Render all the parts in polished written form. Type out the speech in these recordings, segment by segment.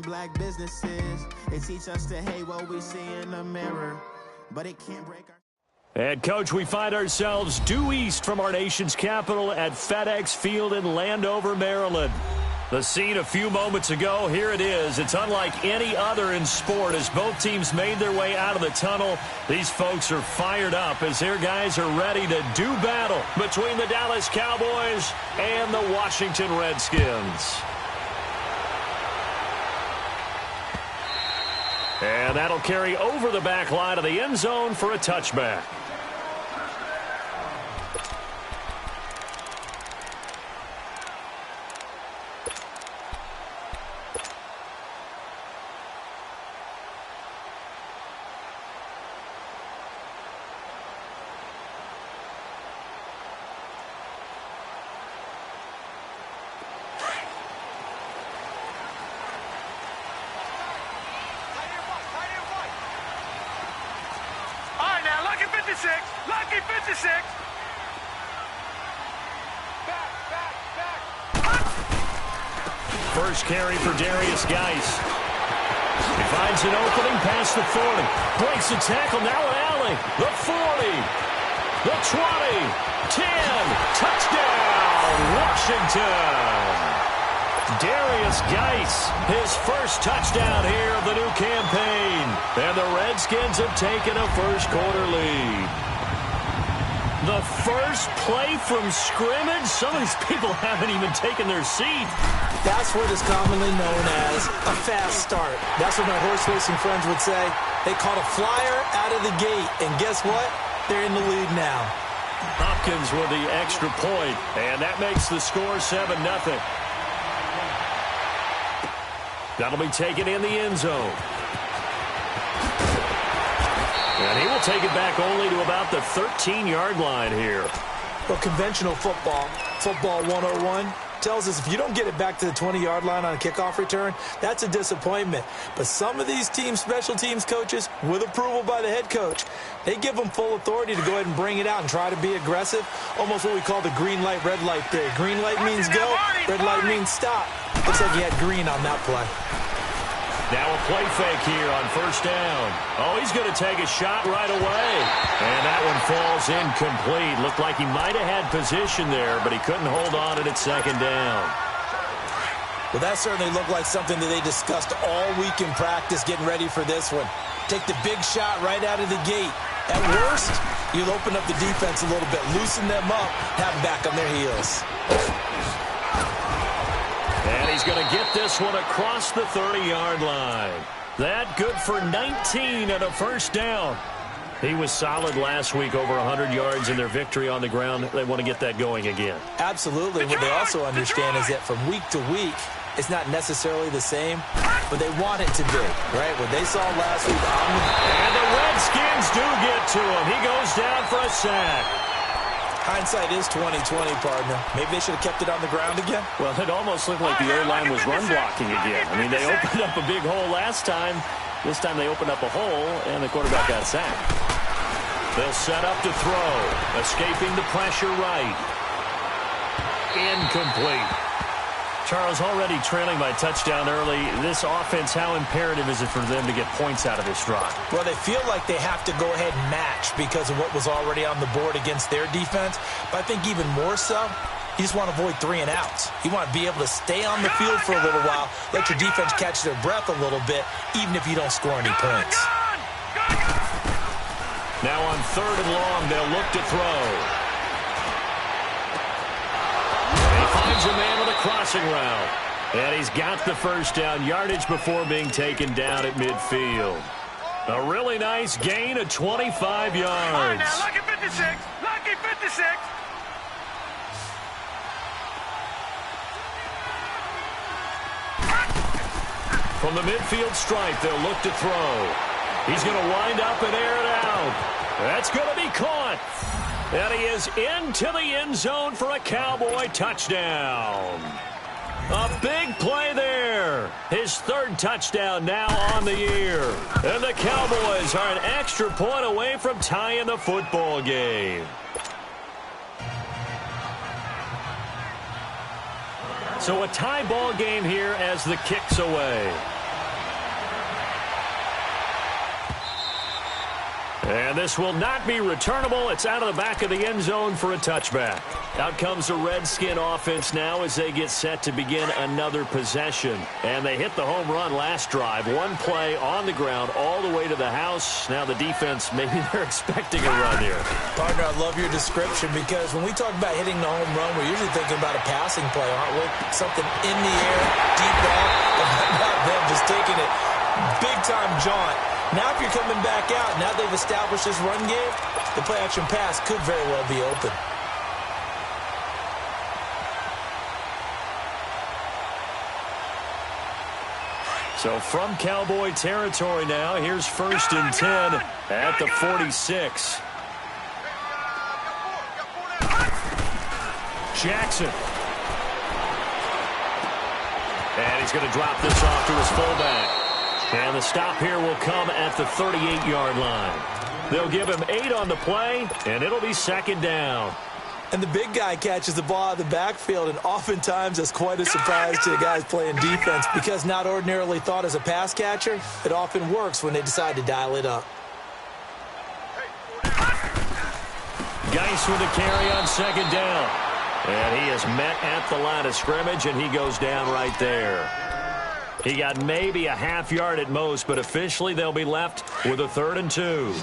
black businesses. They teach us to hate what we see in the mirror, but it can't break our... And, Coach, we find ourselves due east from our nation's capital at FedEx Field in Landover, Maryland. The scene a few moments ago, here it is. It's unlike any other in sport as both teams made their way out of the tunnel. These folks are fired up as their guys are ready to do battle between the Dallas Cowboys and the Washington Redskins. And that'll carry over the back line of the end zone for a touchback. Lucky 56. First carry for RdSkNsT21. He finds an opening past the 40. Breaks the tackle. Now an alley. The 40. The 20. 10. Touchdown, Washington. RdSkNsT21, his first touchdown here of the new campaign. And the Redskins have taken a first quarter lead. The first play from scrimmage? Some of these people haven't even taken their seat. That's what is commonly known as a fast start. That's what my horse racing friends would say. They caught a flyer out of the gate, and guess what? They're in the lead now. Hopkins with the extra point, and that makes the score 7-0. That'll be taken in the end zone. And he will take it back only to about the 13-yard line here. Well, conventional football 101, tells us if you don't get it back to the 20-yard line on a kickoff return, that's a disappointment. But some of these teams, special teams coaches, with approval by the head coach, they give them full authority to go ahead and bring it out and try to be aggressive, almost what we call the green light, red light theory. Green light means go, red light means stop. Looks like he had green on that play. Now a play fake here on first down. Oh, he's going to take a shot right away. And that one falls incomplete. Looked like he might have had position there, but he couldn't hold on to it at second down. Well, that certainly looked like something that they discussed all week in practice getting ready for this one. Take the big shot right out of the gate. At worst, you'll open up the defense a little bit, loosen them up, have them back on their heels. And he's going to get this one across the 30-yard line. That good for 19 and a first down. He was solid last week, over 100 yards in their victory on the ground. They want to get that going again. Absolutely. What they also understand is that from week to week, it's not necessarily the same, but they want it to be, right? What they saw last week. And the Redskins do get to him. He goes down for a sack. Hindsight is 20/20, partner. Maybe they should have kept it on the ground again. Well, it almost looked like the O-line was run blocking again. I mean, they opened up a big hole last time. This time they opened up a hole, and the quarterback got sacked. They'll set up to throw. Escaping the pressure right. Incomplete. Charles, already trailing by touchdown early. This offense, how imperative is it for them to get points out of this drive? Well, they feel like they have to go ahead and match because of what was already on the board against their defense. But I think even more so, you just want to avoid 3 and outs. You want to be able to stay on the field for a little while, let your defense catch their breath a little bit, even if you don't score any points. Now on 3rd and long, they'll look to throw. He finds a man with a crossing route. And he's got the first down, yardage before being taken down at midfield. A really nice gain of 25 yards. All right, now, lucky 56. Lucky 56. From the midfield stripe, they'll look to throw. He's going to wind up and air it out. That's going to be caught. And he is into the end zone for a Cowboy touchdown. A big play there. His 3rd touchdown now on the year. And the Cowboys are an extra point away from tying the football game. So a tie ball game here as the kick's away. And this will not be returnable. It's out of the back of the end zone for a touchback. Out comes the Redskin offense now as they get set to begin another possession. And they hit the home run last drive. One play on the ground all the way to the house. Now the defense, maybe they're expecting a run here. Partner, I love your description because when we talk about hitting the home run, we're usually thinking about a passing play, aren't we? Something in the air, deep ball, but not them just taking it big-time jaunt. Now if you're coming back out, now they've established this run game, the play-action pass could very well be open. So from Cowboy territory now, here's 1st and 10 at the 46. Jackson. And he's going to drop this off to his fullback. And the stop here will come at the 38-yard line. They'll give him 8 on the play, and it'll be 2nd down. And the big guy catches the ball out of the backfield, and oftentimes that's quite a surprise to the guys playing defense because not ordinarily thought as a pass catcher, it often works when they decide to dial it up. Geis with a carry on 2nd down. And he is met at the line of scrimmage, and he goes down right there. He got maybe a half yard at most, but officially they'll be left with a 3rd and 2.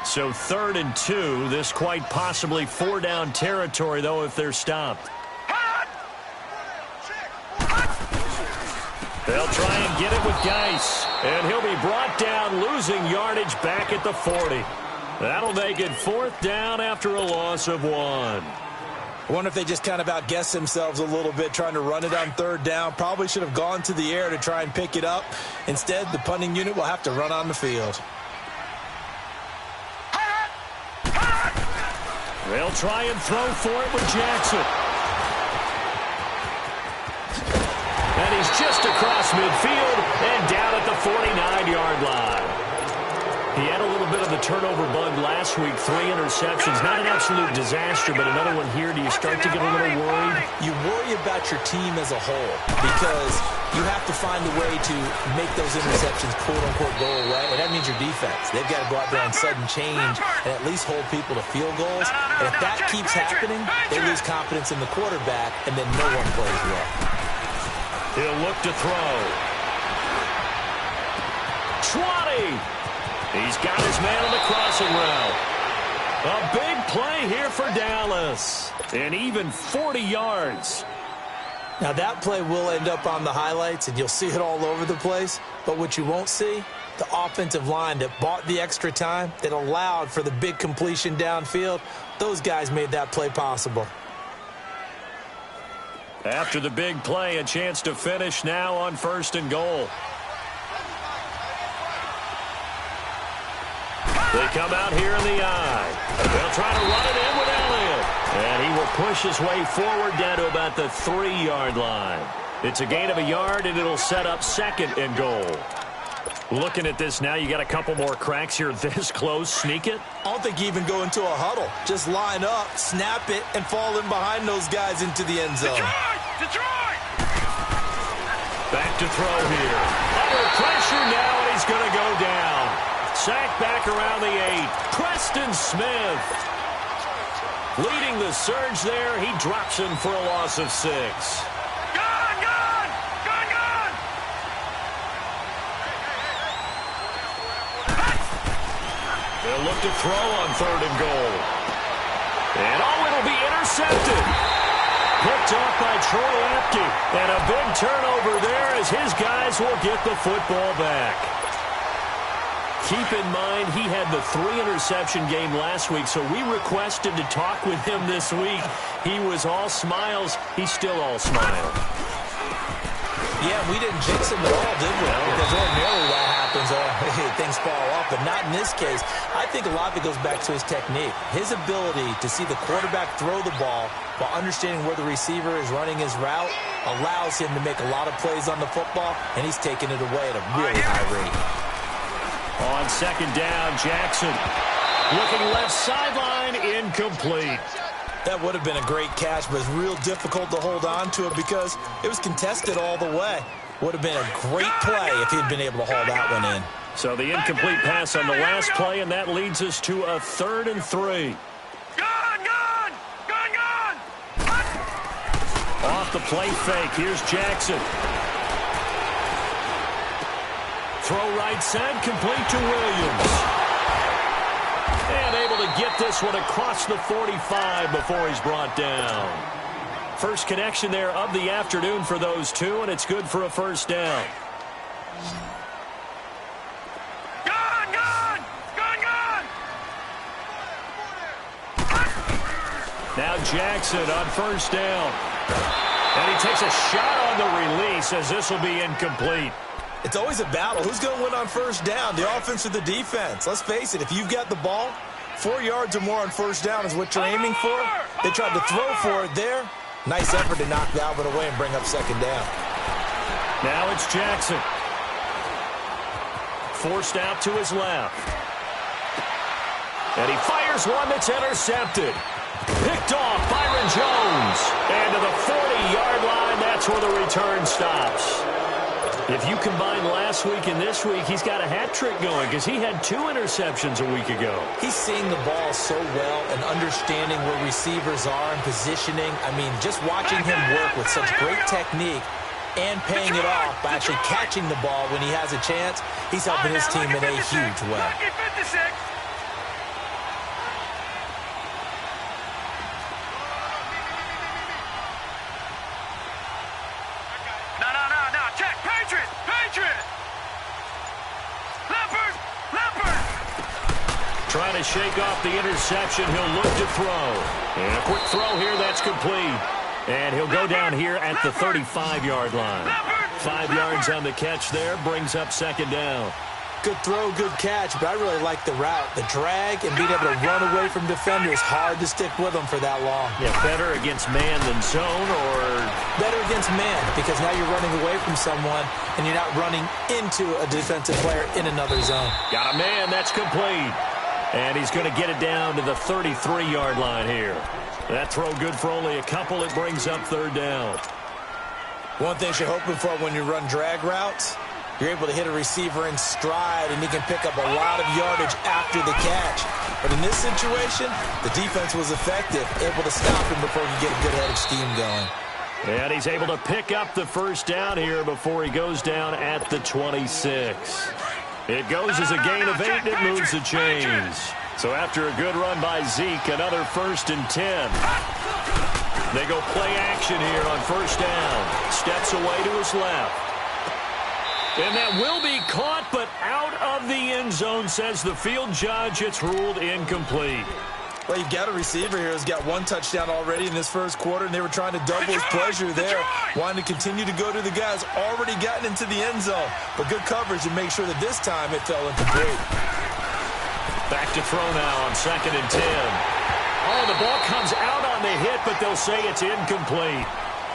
So 3rd and 2, this quite possibly 4-down territory, though, if they're stopped. They'll try and get it with Geis, and he'll be brought down, losing yardage back at the 40. That'll make it 4th down after a loss of 1. I wonder if they just kind of outguessed themselves a little bit trying to run it on 3rd down. Probably should have gone to the air to try and pick it up. Instead, the punting unit will have to run on the field. They'll try and throw for it with Jackson. And he's just across midfield and down at the 49-yard line. He had a little bit of the turnover bug last week, 3 interceptions. Not an absolute disaster, but another one here. Do you start to get a little worried? You worry about your team as a whole because you have to find a way to make those interceptions, quote-unquote, go away. And that means your defense. They've got to go out there and sudden change and at least hold people to field goals. And if that keeps happening, they lose confidence in the quarterback, and then no one plays well. He'll look to throw. 20. He's got his man on the crossing route. A big play here for Dallas. And even 40 yards. Now, that play will end up on the highlights, and you'll see it all over the place. But what you won't see, the offensive line that bought the extra time, that allowed for the big completion downfield, those guys made that play possible. After the big play, a chance to finish now on 1st and goal. They come out here in the eye. They'll try to run it in with Elliott. And he will push his way forward down to about the 3-yard line. It's a gain of a yard, and it'll set up 2nd and goal. Looking at this now, you got a couple more cracks here this close. Sneak it? I don't think you even go into a huddle. Just line up, snap it, and fall in behind those guys into the end zone. Detroit! Back to throw here. Under pressure now, and he's going to go down. Sacked back around the 8. Preston Smith leading the surge there. He drops him for a loss of 6. Gone! They'll look to throw on 3rd and goal. And it'll be intercepted. Picked off by Troy Apke. And a big turnover there as his guys will get the football back. Keep in mind, he had the 3-interception game last week, so we requested to talk with him this week. He was all smiles. He's still all smile. Yeah, we didn't jinx him at all, did we? Because ordinarily what happens, things fall off, but not in this case. I think a lot of it goes back to his technique. His ability to see the quarterback throw the ball while understanding where the receiver is running his route allows him to make a lot of plays on the football, and he's taking it away at a really high rate. On 2nd down, Jackson looking left sideline, incomplete. That would have been a great catch, but it's real difficult to hold on to it because it was contested all the way. Would have been a great play if he'd been able to haul that one in. So the incomplete pass on the last play, and that leads us to a 3rd and 3. Gone! Off the play fake, here's Jackson. Throw right side, complete to Williams. And able to get this one across the 45 before he's brought down. First connection there of the afternoon for those two, and it's good for a first down. Gone! Now Jackson on first down. And he takes a shot on the release as this will be incomplete. It's always a battle. Who's going to win on first down, the offense or the defense? Let's face it, if you've got the ball, 4 yards or more on first down is what you're aiming for. They tried to throw for it there. Nice effort to knock that one away and bring up second down. Now it's Jackson. Forced out to his left. And he fires one that's intercepted. Picked off Byron Jones. And to the 40-yard line, that's where the return stops. If you combine last week and this week, he's got a hat trick going because he had 2 interceptions a week ago. He's seeing the ball so well and understanding where receivers are and positioning. I mean, just watching him work with such great technique and paying it off by actually catching the ball when he has a chance, he's helping his team in a huge way. Trying to shake off the interception. He'll look to throw. And a quick throw here. That's complete. And he'll go down here at the 35-yard line. 5 yards on the catch there. Brings up second down. Good throw, good catch, but I really like the route. The drag and being able to run away from defenders. Hard to stick with them for that long. Yeah, better against man than zone, or better against man, because now you're running away from someone and you're not running into a defensive player in another zone. Got a man. That's complete. And he's going to get it down to the 33-yard line here. That throw good for only a couple. It brings up third down. One thing you're hoping for when you run drag routes, you're able to hit a receiver in stride, and he can pick up a lot of yardage after the catch. But in this situation, the defense was effective, able to stop him before he could get a good head of steam going. And he's able to pick up the first down here before he goes down at the 26. It goes as a gain of 8, and it moves the chains. So after a good run by Zeke, another 1st and 10. They go play action here on first down. Steps away to his left. And that will be caught, but out of the end zone, says the field judge. It's ruled incomplete. Well, you've got a receiver here who's got 1 touchdown already in this first quarter, and they were trying to double his pleasure there, wanting to continue to go to the guys already gotten into the end zone. But good coverage to make sure that this time it fell incomplete. Back to throw now on 2nd and 10. Oh, the ball comes out on the hit, but they'll say it's incomplete.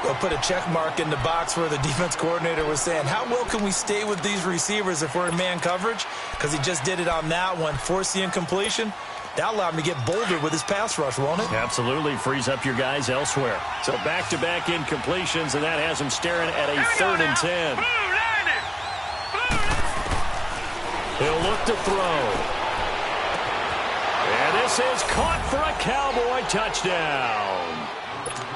They'll put a check mark in the box where the defense coordinator was saying, how well can we stay with these receivers if we're in man coverage? Because he just did it on that one, forced the incompletion. That allowed him to get bolder with his pass rush, won't it? Absolutely. Frees up your guys elsewhere. So back-to-back incompletions, and that has him staring at a 3rd and 10. He'll look to throw. And this is caught for a Cowboy touchdown.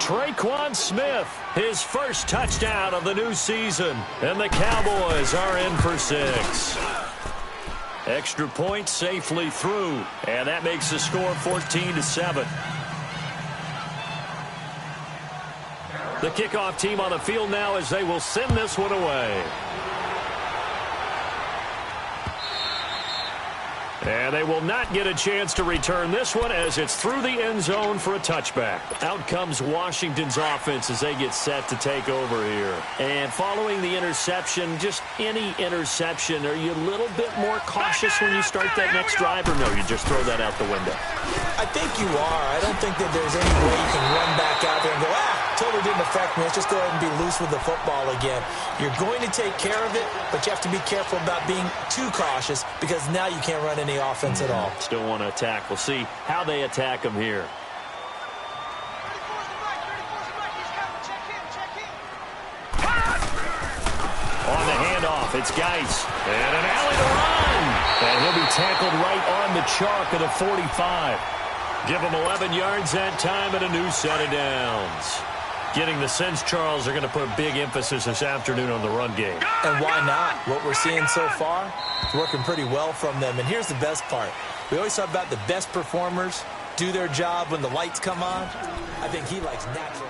Traquan Smith, his first touchdown of the new season. And the Cowboys are in for 6. Extra point safely through, and that makes the score 14-7. The kickoff team on the field now as they will send this one away. And they will not get a chance to return this one as it's through the end zone for a touchback. Out comes Washington's offense as they get set to take over here. And following the interception, just any interception, are you a little bit more cautious when you start that next drive, or no, you just throw that out the window? I think you are. I don't think that there's any way you can run back out there and go, totally didn't affect me. Let's just go ahead and be loose with the football again. You're going to take care of it, but you have to be careful about being too cautious because now you can't run any offense at all. Still want to attack. We'll see how they attack him here. handoff. It's Geis. And an alley to run. And he'll be tackled right on the chalk of the 45. Give him 11 yards that time and a new set of downs. Getting the sense Charles are going to put a big emphasis this afternoon on the run game. And why not? What we're seeing so far, it's working pretty well from them. And here's the best part. We always talk about the best performers do their job when the lights come on. I think he likes natural.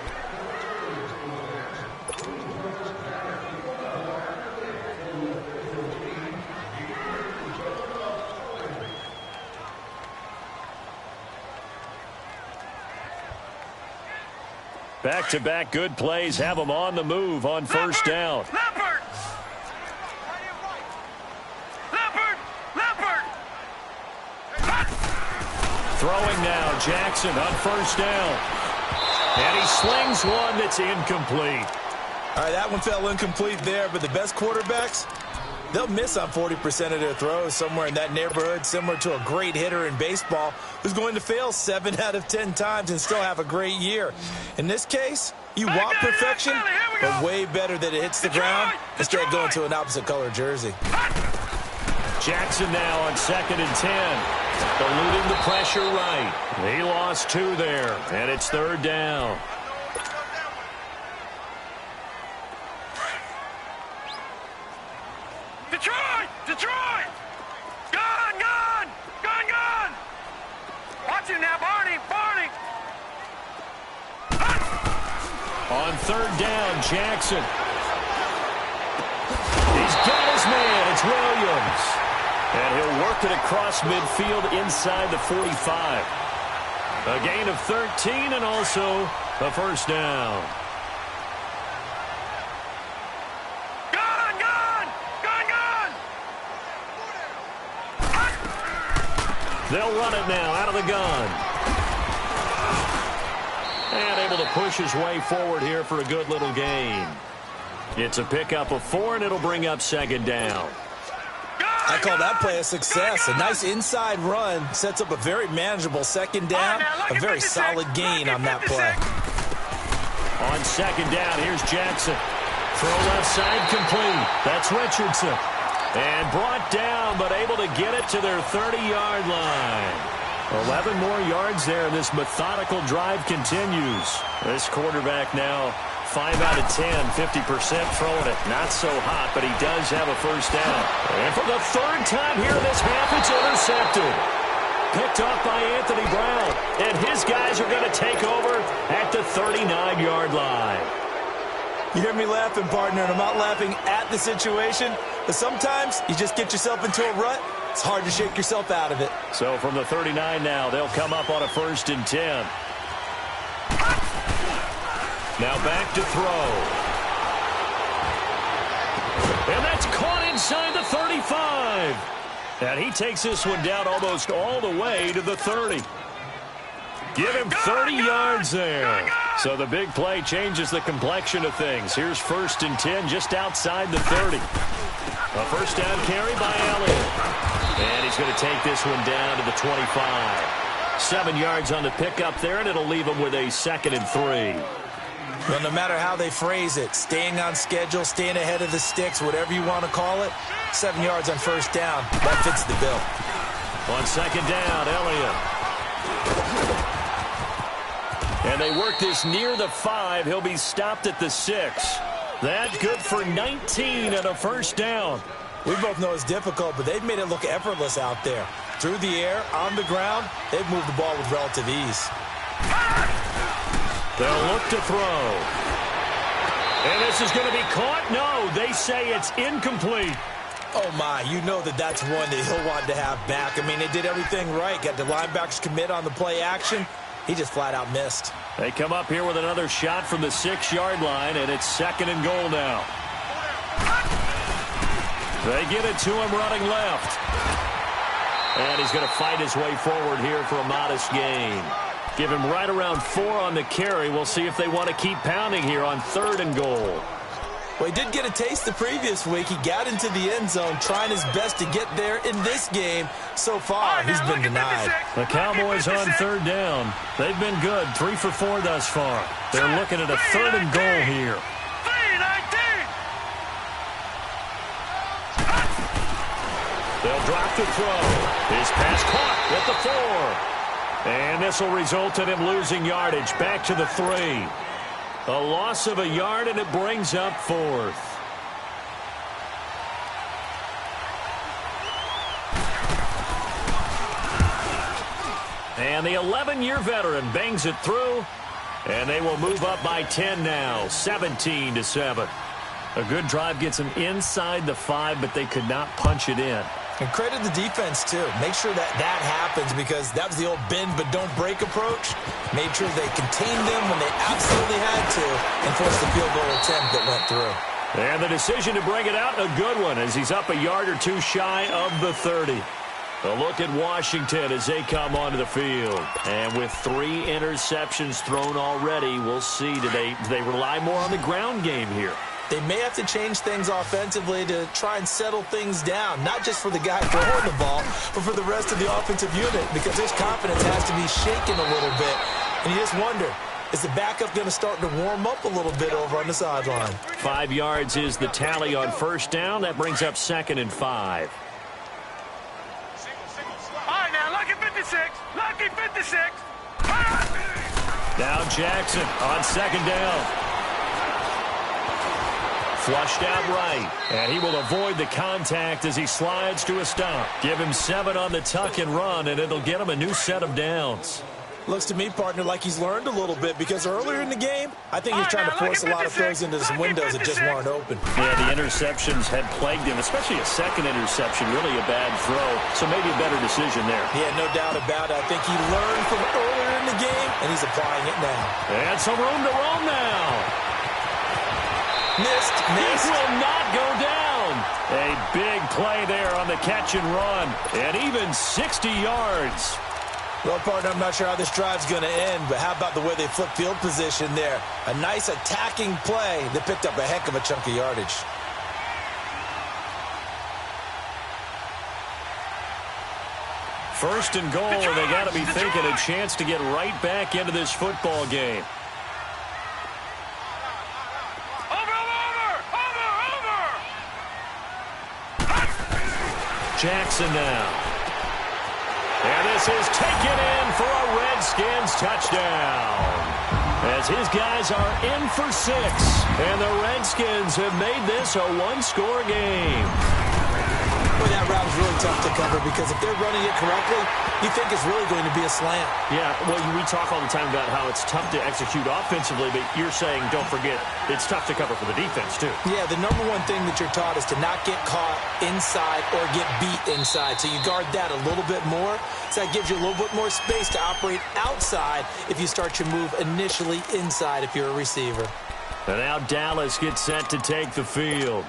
Back-to-back good plays have them on the move on first down. Leopard! Throwing now, Jackson on first down. And he slings one that's incomplete. All right, that one fell incomplete there, but the best quarterbacks, they'll miss on 40% of their throws, somewhere in that neighborhood, similar to a great hitter in baseball who's going to fail 7 out of 10 times and still have a great year. In this case, you want perfection, but way better that it hits the ground instead of going to an opposite color jersey. Jackson now on 2nd and 10. Eluding the pressure right. He lost 2 there, and it's 3rd down. Detroit! Gun! Watch it now, Barney! On 3rd down, Jackson. He's got his man. It's Williams. And he'll work it across midfield inside the 45. A gain of 13 and also a first down. They'll run it now out of the gun. And able to push his way forward here for a good little gain. It's a pickup of 4, and it'll bring up 2nd down. I call that play a success. A nice inside run sets up a very manageable 2nd down. A very solid gain on that play. On 2nd down, here's Jackson. Throw left side complete. That's Richardson. And brought down, but able to get it to their 30-yard line. 11 more yards there, and this methodical drive continues. This quarterback now 5 out of 10, 50% throwing it. Not so hot, but he does have a first down. And for the 3rd time here in this half, it's intercepted. Picked off by Anthony Brown. And his guys are going to take over at the 39-yard line. You hear me laughing, partner, and I'm not laughing at the situation, but sometimes you just get yourself into a rut. It's hard to shake yourself out of it. So from the 39 now, they'll come up on a 1st and 10. Now back to throw. And that's caught inside the 35. And he takes this one down almost all the way to the 30. Give him 30 yards there. So the big play changes the complexion of things. Here's 1st and 10 just outside the 30. A first down carry by Elliott. And he's going to take this one down to the 25. 7 yards on the pickup there, and it'll leave him with a 2nd and 3. Well, no matter how they phrase it, staying on schedule, staying ahead of the sticks, whatever you want to call it, 7 yards on first down, that fits the bill. On 2nd down, Elliott. And they work this near the 5. He'll be stopped at the 6. That's good for 19 and a first down. We both know it's difficult, but they've made it look effortless out there. Through the air, on the ground, they've moved the ball with relative ease. They'll look to throw. And this is going to be caught? No, they say it's incomplete. Oh, my, you know that's one that he'll want to have back. I mean, they did everything right. Got the linebackers commit on the play action. He just flat out missed. They come up here with another shot from the 6-yard line, and it's 2nd and goal now. They get it to him running left. And he's going to fight his way forward here for a modest gain. Give him right around 4 on the carry. We'll see if they want to keep pounding here on 3rd and goal. Well, he did get a taste the previous week. He got into the end zone trying his best to get there in this game. So far, he's been denied. The Cowboys on 3rd down. They've been good, 3 for 4 thus far. They're looking at a 3rd and goal here. They'll drop to throw. His pass caught at the 4. And this will result in him losing yardage back to the 3. A loss of a yard, and it brings up 4th. And the 11-year veteran bangs it through, and they will move up by 10 now, 17-7. A good drive gets them inside the 5, but they could not punch it in. And credit the defense, too. Make sure that happens, because that was the old bend but don't break approach. Made sure they contained them when they absolutely had to and forced the field goal attempt that went through. And the decision to bring it out, a good one, as he's up a yard or two shy of the 30. A look at Washington as they come onto the field. And with 3 interceptions thrown already, we'll see. Do they rely more on the ground game here? They may have to change things offensively to try and settle things down, not just for the guy throwing the ball, but for the rest of the offensive unit, because his confidence has to be shaken a little bit. And you just wonder, is the backup going to start to warm up a little bit over on the sideline? 5 yards is the tally on first down. That brings up 2nd and 5. All right, now, lucky 56. Lucky 56. Now Jackson on 2nd down. Flushed out right, and he will avoid the contact as he slides to a stop. Give him 7 on the tuck and run, and it'll get him a new set of downs. Looks to me, partner, like he's learned a little bit, because earlier in the game, I think he's trying to force a lot of throws into some windows that just weren't open. Yeah, the interceptions had plagued him, especially a second interception, really a bad throw, so maybe a better decision there. Yeah, no doubt about it. I think he learned from earlier in the game, and he's applying it now. And some room to roam now. Missed. This will not go down. A big play there on the catch and run, and even 60 yards. Well, partner, I'm not sure how this drive's going to end, but how about the way they flipped field position there? A nice attacking play that picked up a heck of a chunk of yardage. First and goal, and they got to be thinking a chance to get right back into this football game. Jackson now. And this is taken in for a Redskins touchdown. As his guys are in for 6. And the Redskins have made this a one-score game. Boy, that route is really tough to cover, because if they're running it correctly, you think it's really going to be a slant. Yeah, well, we talk all the time about how it's tough to execute offensively, but you're saying, don't forget, it's tough to cover for the defense, too. Yeah, the number one thing that you're taught is to not get caught inside or get beat inside. So you guard that a little bit more. So that gives you a little bit more space to operate outside if you start your move initially inside if you're a receiver. And now Dallas gets set to take the field.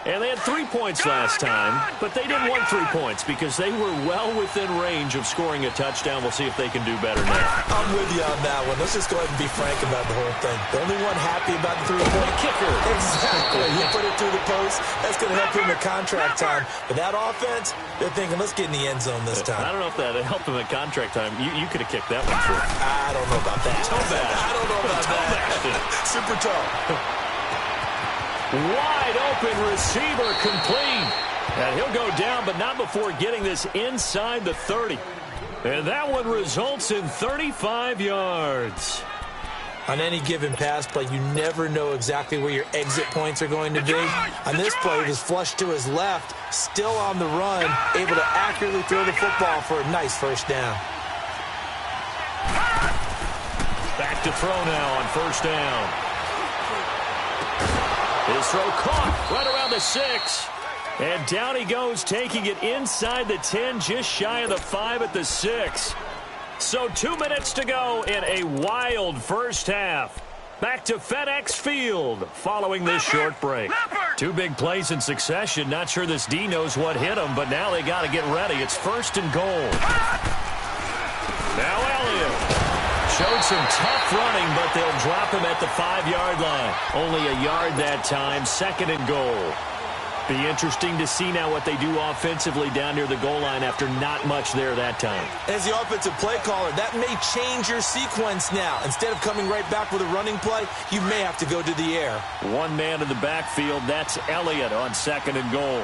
And they had 3 points last time, but they didn't want 3 points because they were well within range of scoring a touchdown. We'll see if they can do better now. I'm with you on that one. Let's just go ahead and be frank about the whole thing. The only one happy about the 3-point kicker. Exactly. You put it through the post. That's going to help him at contract time. But that offense, they're thinking, let's get in the end zone this time. I don't know if that helped him at contract time. You could have kicked that one through. I don't know about that. I don't know about that. Super tall. Wide open receiver complete. And he'll go down, but not before getting this inside the 30. And that one results in 35 yards. On any given pass play, you never know exactly where your exit points are going to be. On this play, he was flushed to his left, still on the run, able to accurately throw the football for a nice first down. Back to throw now on first down. His throw caught right around the 6. And down he goes, taking it inside the 10, just shy of the 5 at the 6. So 2 minutes to go in a wild first half. Back to FedEx Field following this short break. 2 big plays in succession. Not sure this D knows what hit him, but now they got to get ready. It's first and goal. Now Elliott. Showed some tough running, but they'll drop him at the 5-yard line. Only a yard that time, second and goal. Be interesting to see now what they do offensively down near the goal line after not much there that time. As the offensive play caller, that may change your sequence now. Instead of coming right back with a running play, you may have to go to the air. 1 man in the backfield, that's Elliott on second and goal.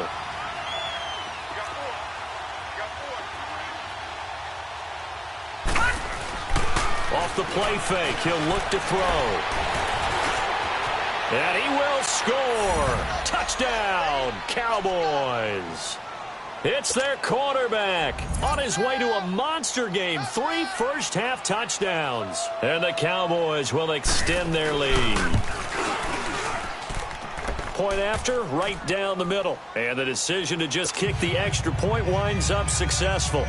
Off the play fake, he'll look to throw. And he will score. Touchdown, Cowboys. It's their quarterback on his way to a monster game. 3 first-half touchdowns. And the Cowboys will extend their lead. Point after, right down the middle. And the decision to just kick the extra point winds up successful.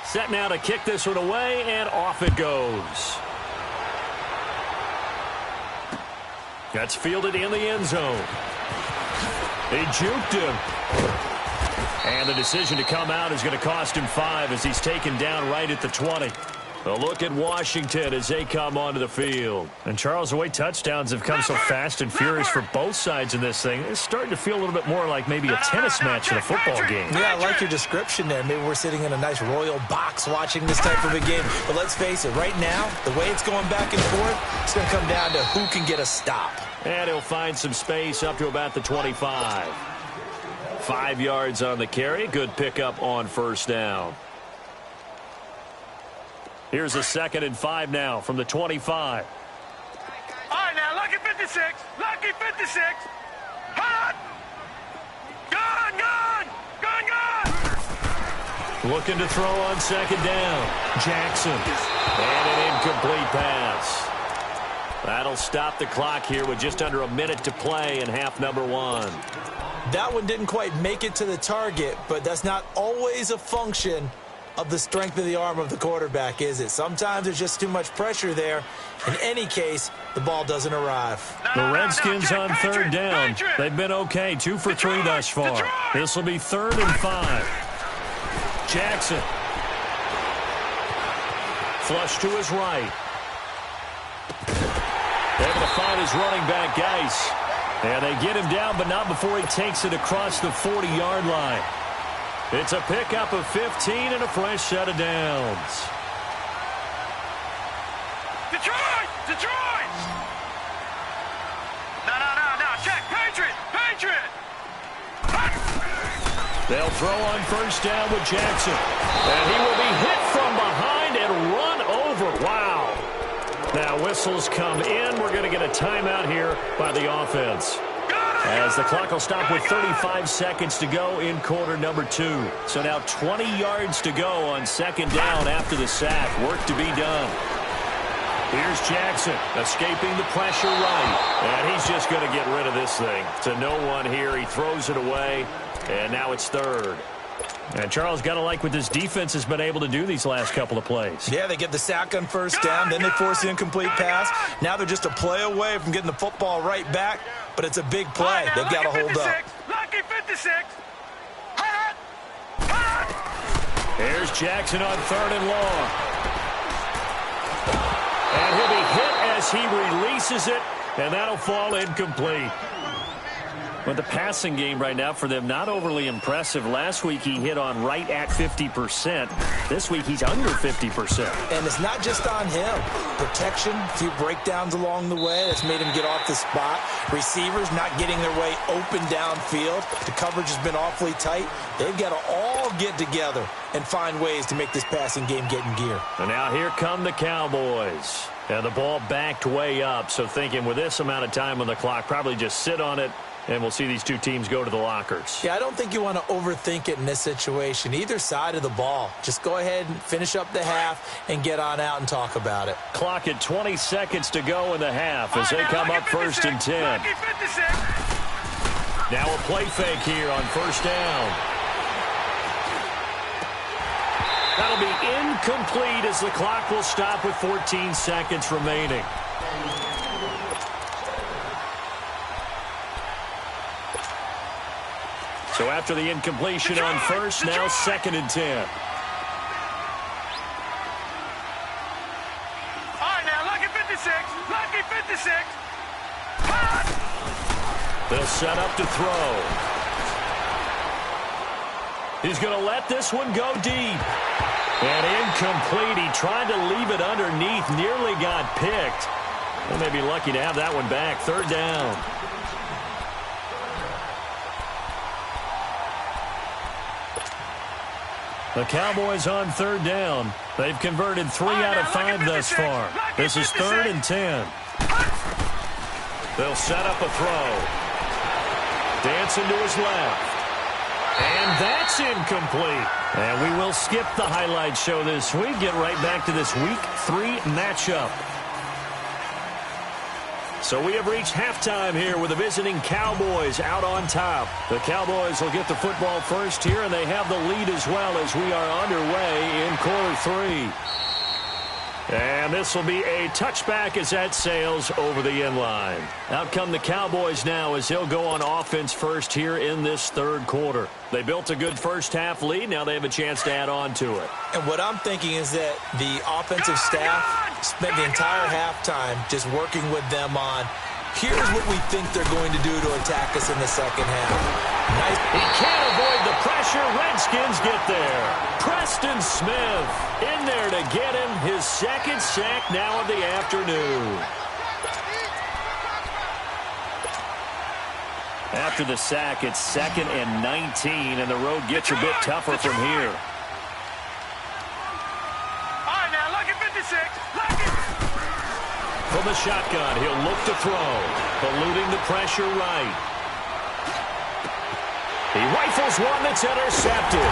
Set now to kick this one away, and off it goes. That's fielded in the end zone. He juked him. And the decision to come out is going to cost him 5 as he's taken down right at the 20. A look at Washington as they come onto the field. And, Charles, the way touchdowns have come so fast and furious for both sides in this thing, it's starting to feel a little bit more like maybe a tennis match in a football game. Yeah, I like your description there. Maybe we're sitting in a nice royal box watching this type of a game. But let's face it, right now, the way it's going back and forth, it's going to come down to who can get a stop. And he'll find some space up to about the 25. 5 yards on the carry. Good pickup on first down. Here's a 2nd and 5 now from the 25. All right, now, lucky 56. Lucky 56. Hot. Gone. Looking to throw on 2nd down. Jackson. And an incomplete pass. That'll stop the clock here with just under a minute to play in half number 1. That one didn't quite make it to the target, but that's not always a function of the strength of the arm of the quarterback, is it? Sometimes there's just too much pressure there. In any case, the ball doesn't arrive. The Redskins on 3rd down. They've been okay, 2 for 3 thus far. This will be 3rd and 5. Jackson. Flush to his right. Able to find his running back, Geis. And they get him down, but not before he takes it across the 40-yard line. It's a pickup of 15 and a fresh set of downs. Detroit! Detroit! No. Check. Patriot! They'll throw on first down with Jackson. And he will be hit from behind and run over. Wow. Now whistles come in. We're going to get a timeout here by the offense. As the clock will stop with 35 seconds to go in quarter number 2. So now 20 yards to go on 2nd down after the sack. Work to be done. Here's Jackson escaping the pressure right. And he's just going to get rid of this thing. To no one here. He throws it away. And now it's 3rd. And Charles, got to like what this defense has been able to do these last couple of plays. Yeah, they get the sack on first down, then they force the incomplete pass. Now they're just a play away from getting the football right back, but it's a big play. They've got to hold up. Lucky 56. Here's Jackson on 3rd and long. And he'll be hit as he releases it, and that'll fall incomplete. But the passing game right now for them, not overly impressive. Last week he hit on right at 50%. This week he's under 50%. And it's not just on him. Protection, a few breakdowns along the way. That's made him get off the spot. Receivers not getting their way open downfield. The coverage has been awfully tight. They've got to all get together and find ways to make this passing game get in gear. And now here come the Cowboys. And the ball backed way up. So thinking with this amount of time on the clock, probably just sit on it. And we'll see these two teams go to the lockers. Yeah, I don't think you want to overthink it in this situation. Either side of the ball. Just go ahead and finish up the half and get on out and talk about it. Clock at 20 seconds to go in the half as they come up 1st and 10. Now a play fake here on first down. That'll be incomplete as the clock will stop with 14 seconds remaining. So after the incompletion on first, now 2nd and 10. All right, now, lucky 56. Lucky 56. They'll set up to throw. He's going to let this one go deep. And incomplete. He tried to leave it underneath. Nearly got picked. They may be lucky to have that one back. 3rd down. The Cowboys on 3rd down. They've converted 3 out of 5 thus far. This is 3rd and 10. They'll set up a throw. Dancing to his left. And that's incomplete. And we will skip the highlight show this week. Get right back to this Week 3 matchup. So we have reached halftime here with the visiting Cowboys out on top. The Cowboys will get the football first here, and they have the lead as well as we are underway in quarter 3. And this will be a touchback as that sails over the end line. Out come the Cowboys now as he'll go on offense first here in this 3rd quarter. They built a good first-half lead. Now they have a chance to add on to it. And what I'm thinking is that the offensive staff spent the entire halftime just working with them on, here's what we think they're going to do to attack us in the second half. Nice. He can't avoid the pressure. Redskins get there. Preston Smith in there to get him his 2nd sack now of the afternoon. After the sack, it's 2nd and 19, and the road gets a bit tougher from here. All right, now, look at 56. Look it. From the shotgun, he'll look to throw. Eluding the pressure right. He rifles one that's intercepted.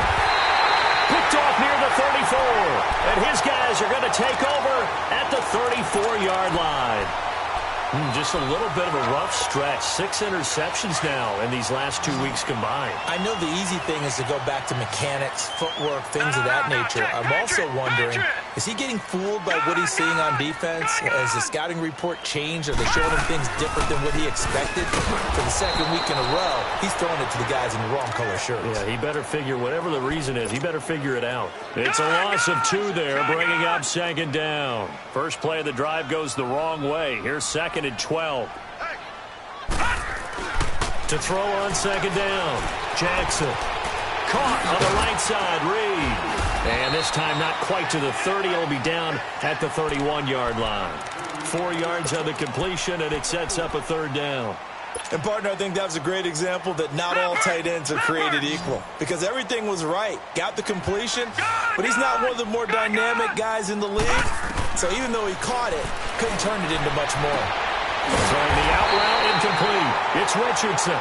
Picked off near the 34. And his guys are going to take over at the 34-yard line. Just a little bit of a rough stretch. 6 interceptions now in these last 2 weeks combined. I know the easy thing is to go back to mechanics, footwork, things of that nature. I'm also wondering, is he getting fooled by what he's seeing on defense? Has the scouting report changed? Are they showing him things different than what he expected? For the 2nd week in a row, he's throwing it to the guys in the wrong color shirts. Yeah, he better figure, whatever the reason is, he better figure it out. It's a loss of 2 there, bringing up 2nd down. First play of the drive goes the wrong way. Here's 2nd and 12. To throw on 2nd down. Jackson. Caught on the right side. Reed. And this time not quite to the 30. It'll be down at the 31-yard line. 4 yards on the completion, and it sets up a 3rd down. And, partner, I think that was a great example that not all tight ends are created equal. Because everything was right. Got the completion, but he's not one of the more dynamic guys in the league. So even though he caught it, couldn't turn it into much more. Throwing the out route incomplete. It's Richardson.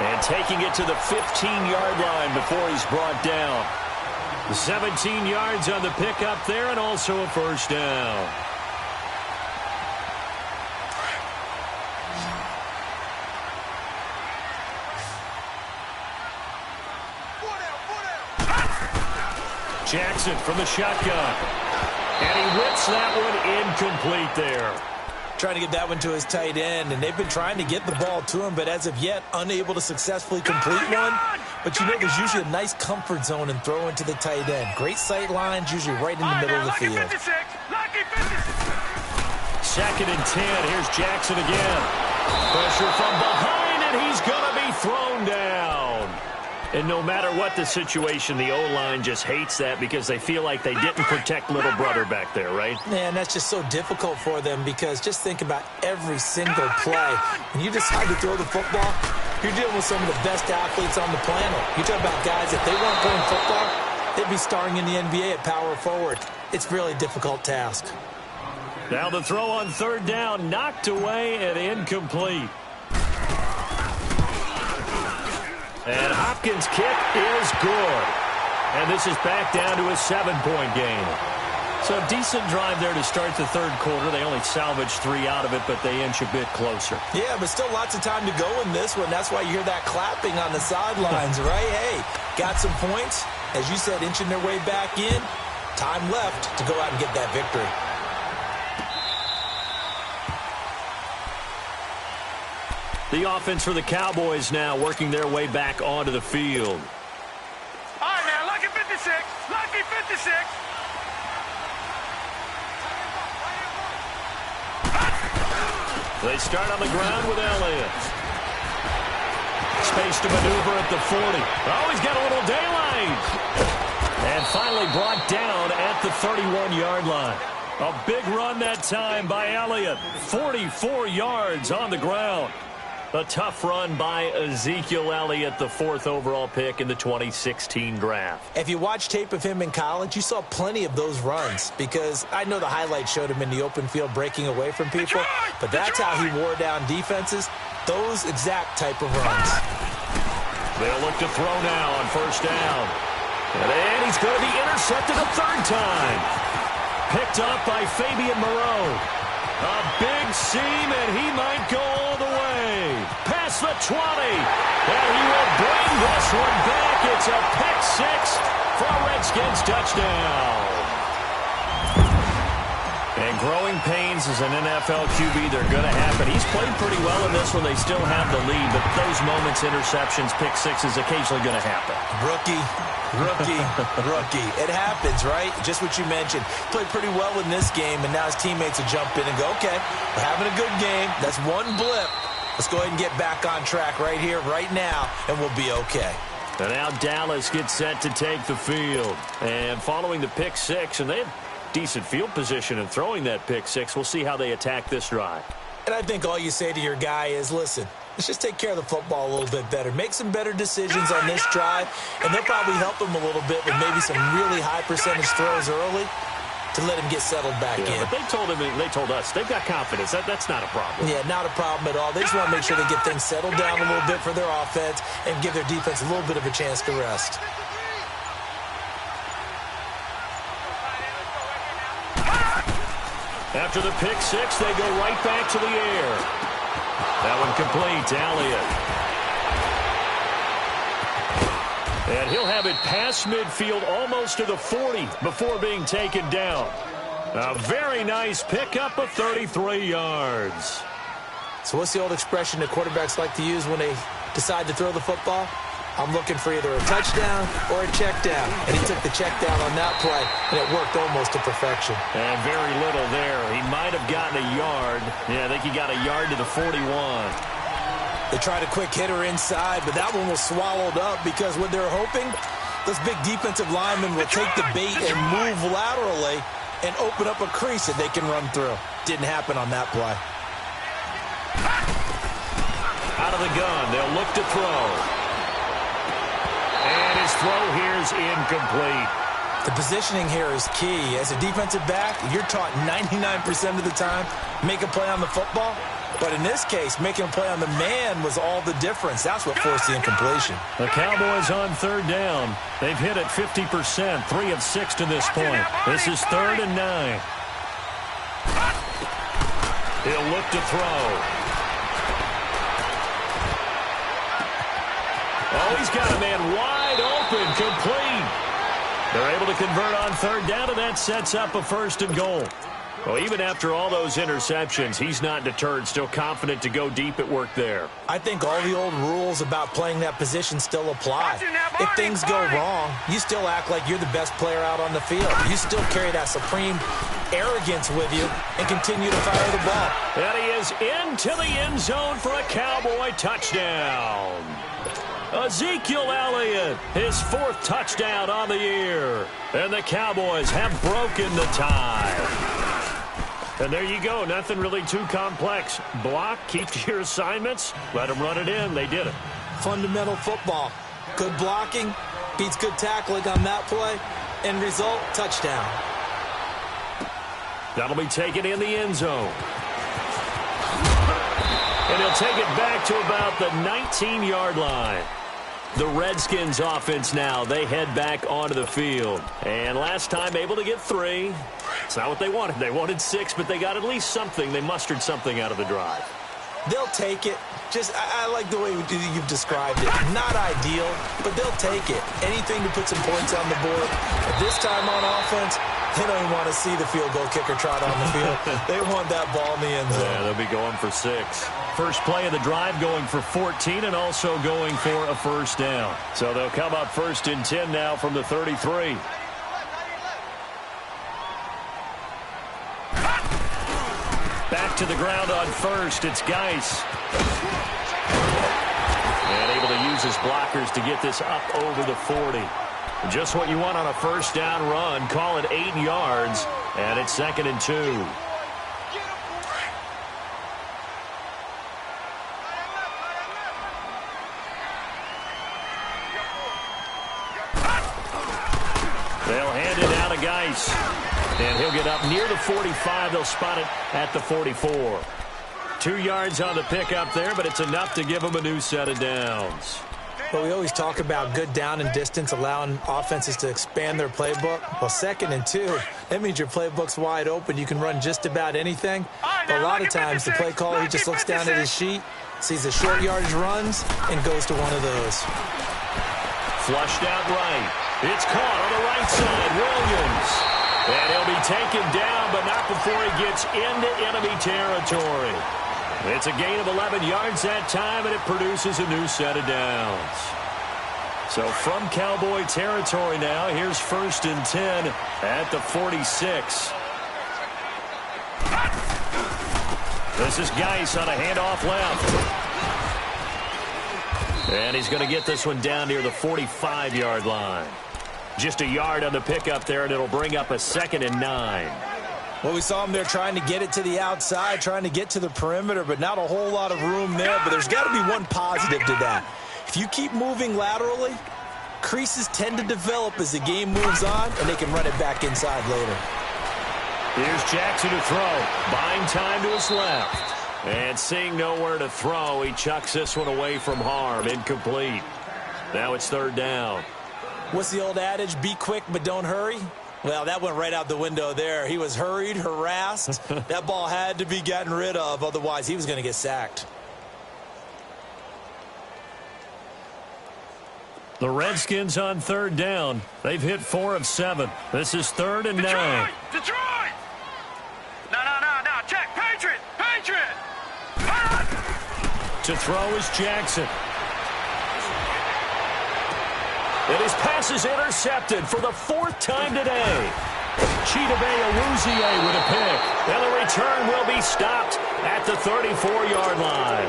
And taking it to the 15-yard line before he's brought down. 17 yards on the pickup there, and also a 1st down. Jackson from the shotgun. And he whips that one incomplete there. Trying to get that one to his tight end, and they've been trying to get the ball to him, but as of yet, unable to successfully complete one. But you know, there's usually a nice comfort zone in throwing to the tight end. Great sight lines, usually right in the middle of the field. 2nd and 10. Here's Jackson again. Pressure from behind, and he's going to be thrown down. And no matter what the situation, the O-line just hates that because they feel like they didn't protect little brother back there, right? Man, that's just so difficult for them because just think about every single play. When you decide to throw the football, you're dealing with some of the best athletes on the planet. You talk about guys, if they weren't playing football, they'd be starring in the NBA at power forward. It's a really difficult task. Now the throw on 3rd down, knocked away and incomplete. And Hopkins' kick is good. And this is back down to a 7-point game. So a decent drive there to start the 3rd quarter. They only salvaged 3 out of it, but they inch a bit closer. Yeah, but still lots of time to go in this one. That's why you hear that clapping on the sidelines, right? Hey, got some points. As you said, inching their way back in. Time left to go out and get that victory. The offense for the Cowboys now working their way back onto the field. All right, now, lucky 56. Lucky 56. They start on the ground with Elliott. Space to maneuver at the 40. Oh, he's got a little daylight. And finally brought down at the 31-yard line. A big run that time by Elliott. 44 yards on the ground. A tough run by Ezekiel Elliott, the 4th overall pick in the 2016 draft. If you watch tape of him in college, you saw plenty of those runs because I know the highlights showed him in the open field breaking away from people, but that's how he wore down defenses, those exact type of runs. They'll look to throw now on 1st down. And he's going to be intercepted a 3rd time. Picked up by Fabian Moreau. A big seam, and he might go all the way. Past the 20. And he will bring this one back. It's a pick 6 for a Redskins touchdown. And growing pains as an NFL QB, they're going to happen. He's played pretty well in this one. They still have the lead, but those moments, interceptions, pick 6 is occasionally going to happen. Rookie. It happens, right? Just what you mentioned. Played pretty well in this game, and now his teammates will jump in and go, okay, we're having a good game. That's one blip. Let's go ahead and get back on track right here, right now, and we'll be okay. And now Dallas gets set to take the field. And following the pick 6, and they have decent field position in throwing that pick 6. We'll see how they attack this drive. And I think all you say to your guy is, listen, let's just take care of the football a little bit better. Make some better decisions on this drive, and they'll probably help him a little bit with maybe some really high percentage throws early to let him get settled back in. But they told us they've got confidence. That's not a problem. Yeah, not a problem at all. They just want to make sure they get things settled down a little bit for their offense and give their defense a little bit of a chance to rest. After the pick 6, they go right back to the air. That one complete to Elliott. And he'll have it past midfield almost to the 40 before being taken down. A very nice pickup of 33 yards. So what's the old expression that quarterbacks like to use when they decide to throw the football? I'm looking for either a touchdown or a check down. And he took the check down on that play, and it worked almost to perfection. And very little there. He might have gotten a yard. Yeah, I think he got a yard to the 41. They tried a quick hitter inside, but that one was swallowed up because what they're hoping, those big defensive linemen will take the bait and move laterally and open up a crease that they can run through. Didn't happen on that play. Out of the gun, they'll look to throw. And his throw here is incomplete. The positioning here is key. As a defensive back, you're taught 99% of the time, make a play on the football. But in this case, making a play on the man was all the difference. That's what forced the incompletion. The Cowboys on 3rd down. They've hit it 50%, 3 of 6 to this point. This is 3rd and 9. He'll look to throw. Oh, he's got a man wide open, complete. They're able to convert on 3rd down, and that sets up a 1st and goal. Well, even after all those interceptions, he's not deterred, still confident to go deep at work there. I think all the old rules about playing that position still apply. If things go wrong, you still act like you're the best player out on the field. You still carry that supreme arrogance with you and continue to fire the ball. And he is into the end zone for a Cowboy touchdown. Ezekiel Elliott, his 4th touchdown on the year. And the Cowboys have broken the tie. And there you go. Nothing really too complex. Block, keep to your assignments, let them run it in. They did it. Fundamental football. Good blocking beats good tackling on that play. End result, touchdown. That'll be taken in the end zone. And he'll take it back to about the 19-yard line. The Redskins offense now, they head back onto the field. And last time able to get 3. It's not what they wanted. They wanted 6, but they got at least something. They mustered something out of the drive. They'll take it. Just, I like the way you've described it. Not ideal, but they'll take it. Anything to put some points on the board. But this time on offense, they don't even want to see the field goal kicker trot on the field. They want that ball in the end zone. Yeah, they'll be going for 6. First play of the drive going for 14 and also going for a 1st down. So they'll come up 1st and 10 now from the 33. Back to the ground on 1st. It's Geis. And able to use his blockers to get this up over the 40. Just what you want on a 1st down run. Call it 8 yards. And it's 2nd and 2. Geis. And he'll get up near the 45. They'll spot it at the 44. 2 yards on the pickup there, but it's enough to give them a new set of downs. Well, we always talk about good down and distance, allowing offenses to expand their playbook. Well, 2nd and 2, that means your playbook's wide open. You can run just about anything. But a lot of times, the play caller, he just looks down at his sheet, sees the short yardage runs, and goes to one of those. Flushed out right. It's caught on the right side. Williams. And he'll be taken down, but not before he gets into enemy territory. It's a gain of 11 yards that time, and it produces a new set of downs. So from Cowboy territory now, here's 1st and 10 at the 46. This is Geis on a handoff left. And he's going to get this one down near the 45-yard line. Just a yard on the pickup there, and it'll bring up a 2nd and 9. Well, we saw him there trying to get it to the outside, trying to get to the perimeter, but not a whole lot of room there. But there's got to be one positive to that. If you keep moving laterally, creases tend to develop as the game moves on, and they can run it back inside later. Here's Jackson to throw. Buying time to his left. And seeing nowhere to throw, he chucks this one away from harm. Incomplete. Now it's 3rd down. What's the old adage? Be quick, but don't hurry. Well, that went right out the window there. He was hurried, harassed. That ball had to be gotten rid of. Otherwise, he was going to get sacked. The Redskins on 3rd down. They've hit 4 of 7. This is 3rd and 9. Detroit! No. Check. Patriot! To throw is Jackson. And his pass is intercepted for the 4th time today. Chidobe Awuzie with a pick. And the return will be stopped at the 34-yard line.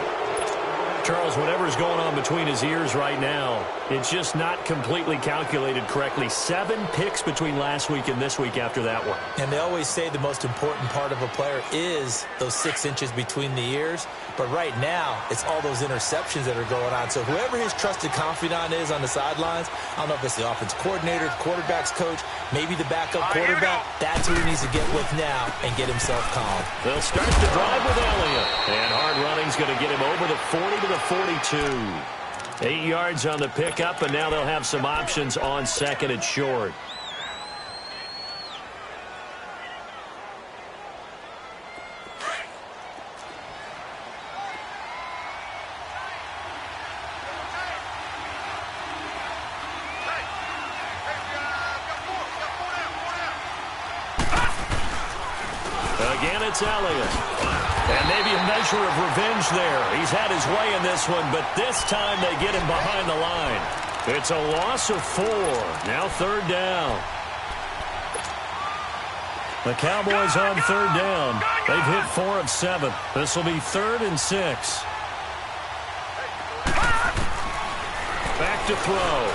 Charles, whatever's going on between his ears right now, it's just not completely calculated correctly. 7 picks between last week and this week after that one. And they always say the most important part of a player is those 6 inches between the ears. But right now, it's all those interceptions that are going on. So whoever his trusted confidant is on the sidelines, I don't know if it's the offense coordinator, the quarterback's coach, maybe the backup quarterback, that's who he needs to get with now and get himself calm. They'll start the drive with Elliott. And hard running's going to get him over the 40 to the 42. 8 yards on the pickup, and now they'll have some options on 2nd and short. Again, it's Elliott. And maybe a measure of revenge there. He's had his way in this one, but this time they get him behind the line. It's a loss of 4. Now 3rd down. The Cowboys on 3rd down. They've hit 4 of 7. This will be 3rd and 6. Back to throw.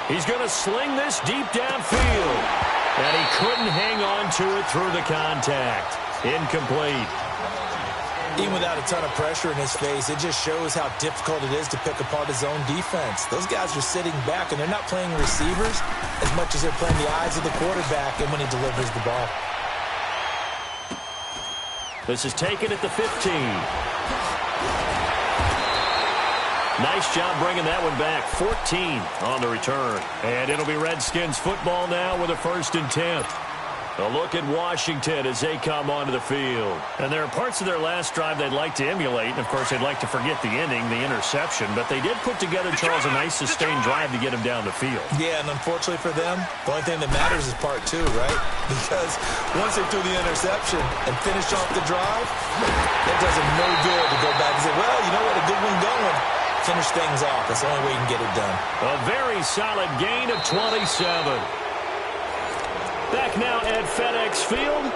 He's going to sling this deep downfield. And he couldn't hang on to it through the contact. Incomplete. Even without a ton of pressure in his face, it just shows how difficult it is to pick apart his own defense. Those guys are sitting back, and they're not playing receivers as much as they're playing the eyes of the quarterback and when he delivers the ball. This is taken at the 15. Nice job bringing that one back. 14 on the return. And it'll be Redskins football now with a 1st and 10. A look at Washington as they come onto the field. And there are parts of their last drive they'd like to emulate. And, of course, they'd like to forget the inning, the interception. But they did put together, Charles, a nice sustained drive to get him down the field. Yeah, and unfortunately for them, the only thing that matters is part 2, right? Because once they threw the interception and finished off the drive, that does them no good to go back and say, well, you know what, a good one going. Finish things off. That's the only way you can get it done. A very solid gain of 27. Back now at FedEx Field.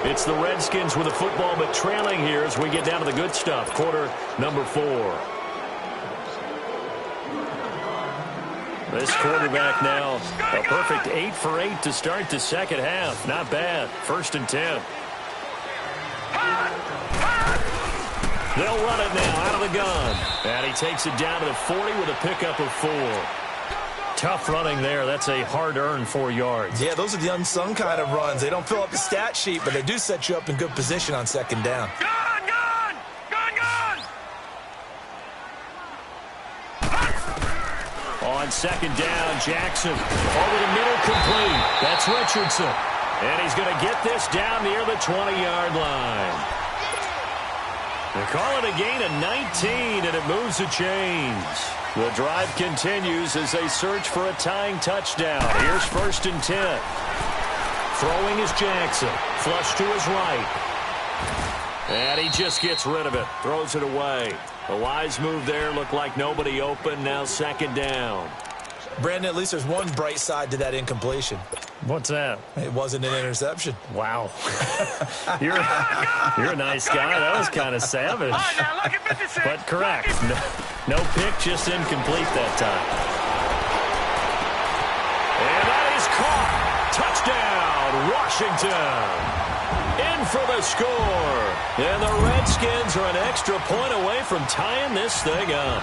It's the Redskins with the football, but trailing here as we get down to the good stuff. Quarter number 4. This quarterback now a perfect 8 for 8 to start the second half. Not bad. 1st and 10. They'll run it now out of the gun. And he takes it down to the 40 with a pickup of 4. Tough running there. That's a hard-earned 4 yards. Yeah, those are the unsung kind of runs. They don't fill up the stat sheet, but they do set you up in good position on second down. Gone, gone! Gone, gone! On second down, Jackson over the middle, complete. That's Richardson. And he's going to get this down near the 20-yard line. They call it a gain of 19, and it moves the chains. The drive continues as they search for a tying touchdown. Here's 1st and 10. Throwing is Jackson. Flush to his right. And he just gets rid of it. Throws it away. A wise move there. Looked like nobody open. Now 2nd down. Brandon, at least there's one bright side to that incompletion. What's that? It wasn't an interception. Wow. You're a nice guy. That was kind of savage. All right, now, lucky 56. But correct. No pick, just incomplete that time. And that is caught. Touchdown, Washington. In for the score. And the Redskins are an extra point away from tying this thing up.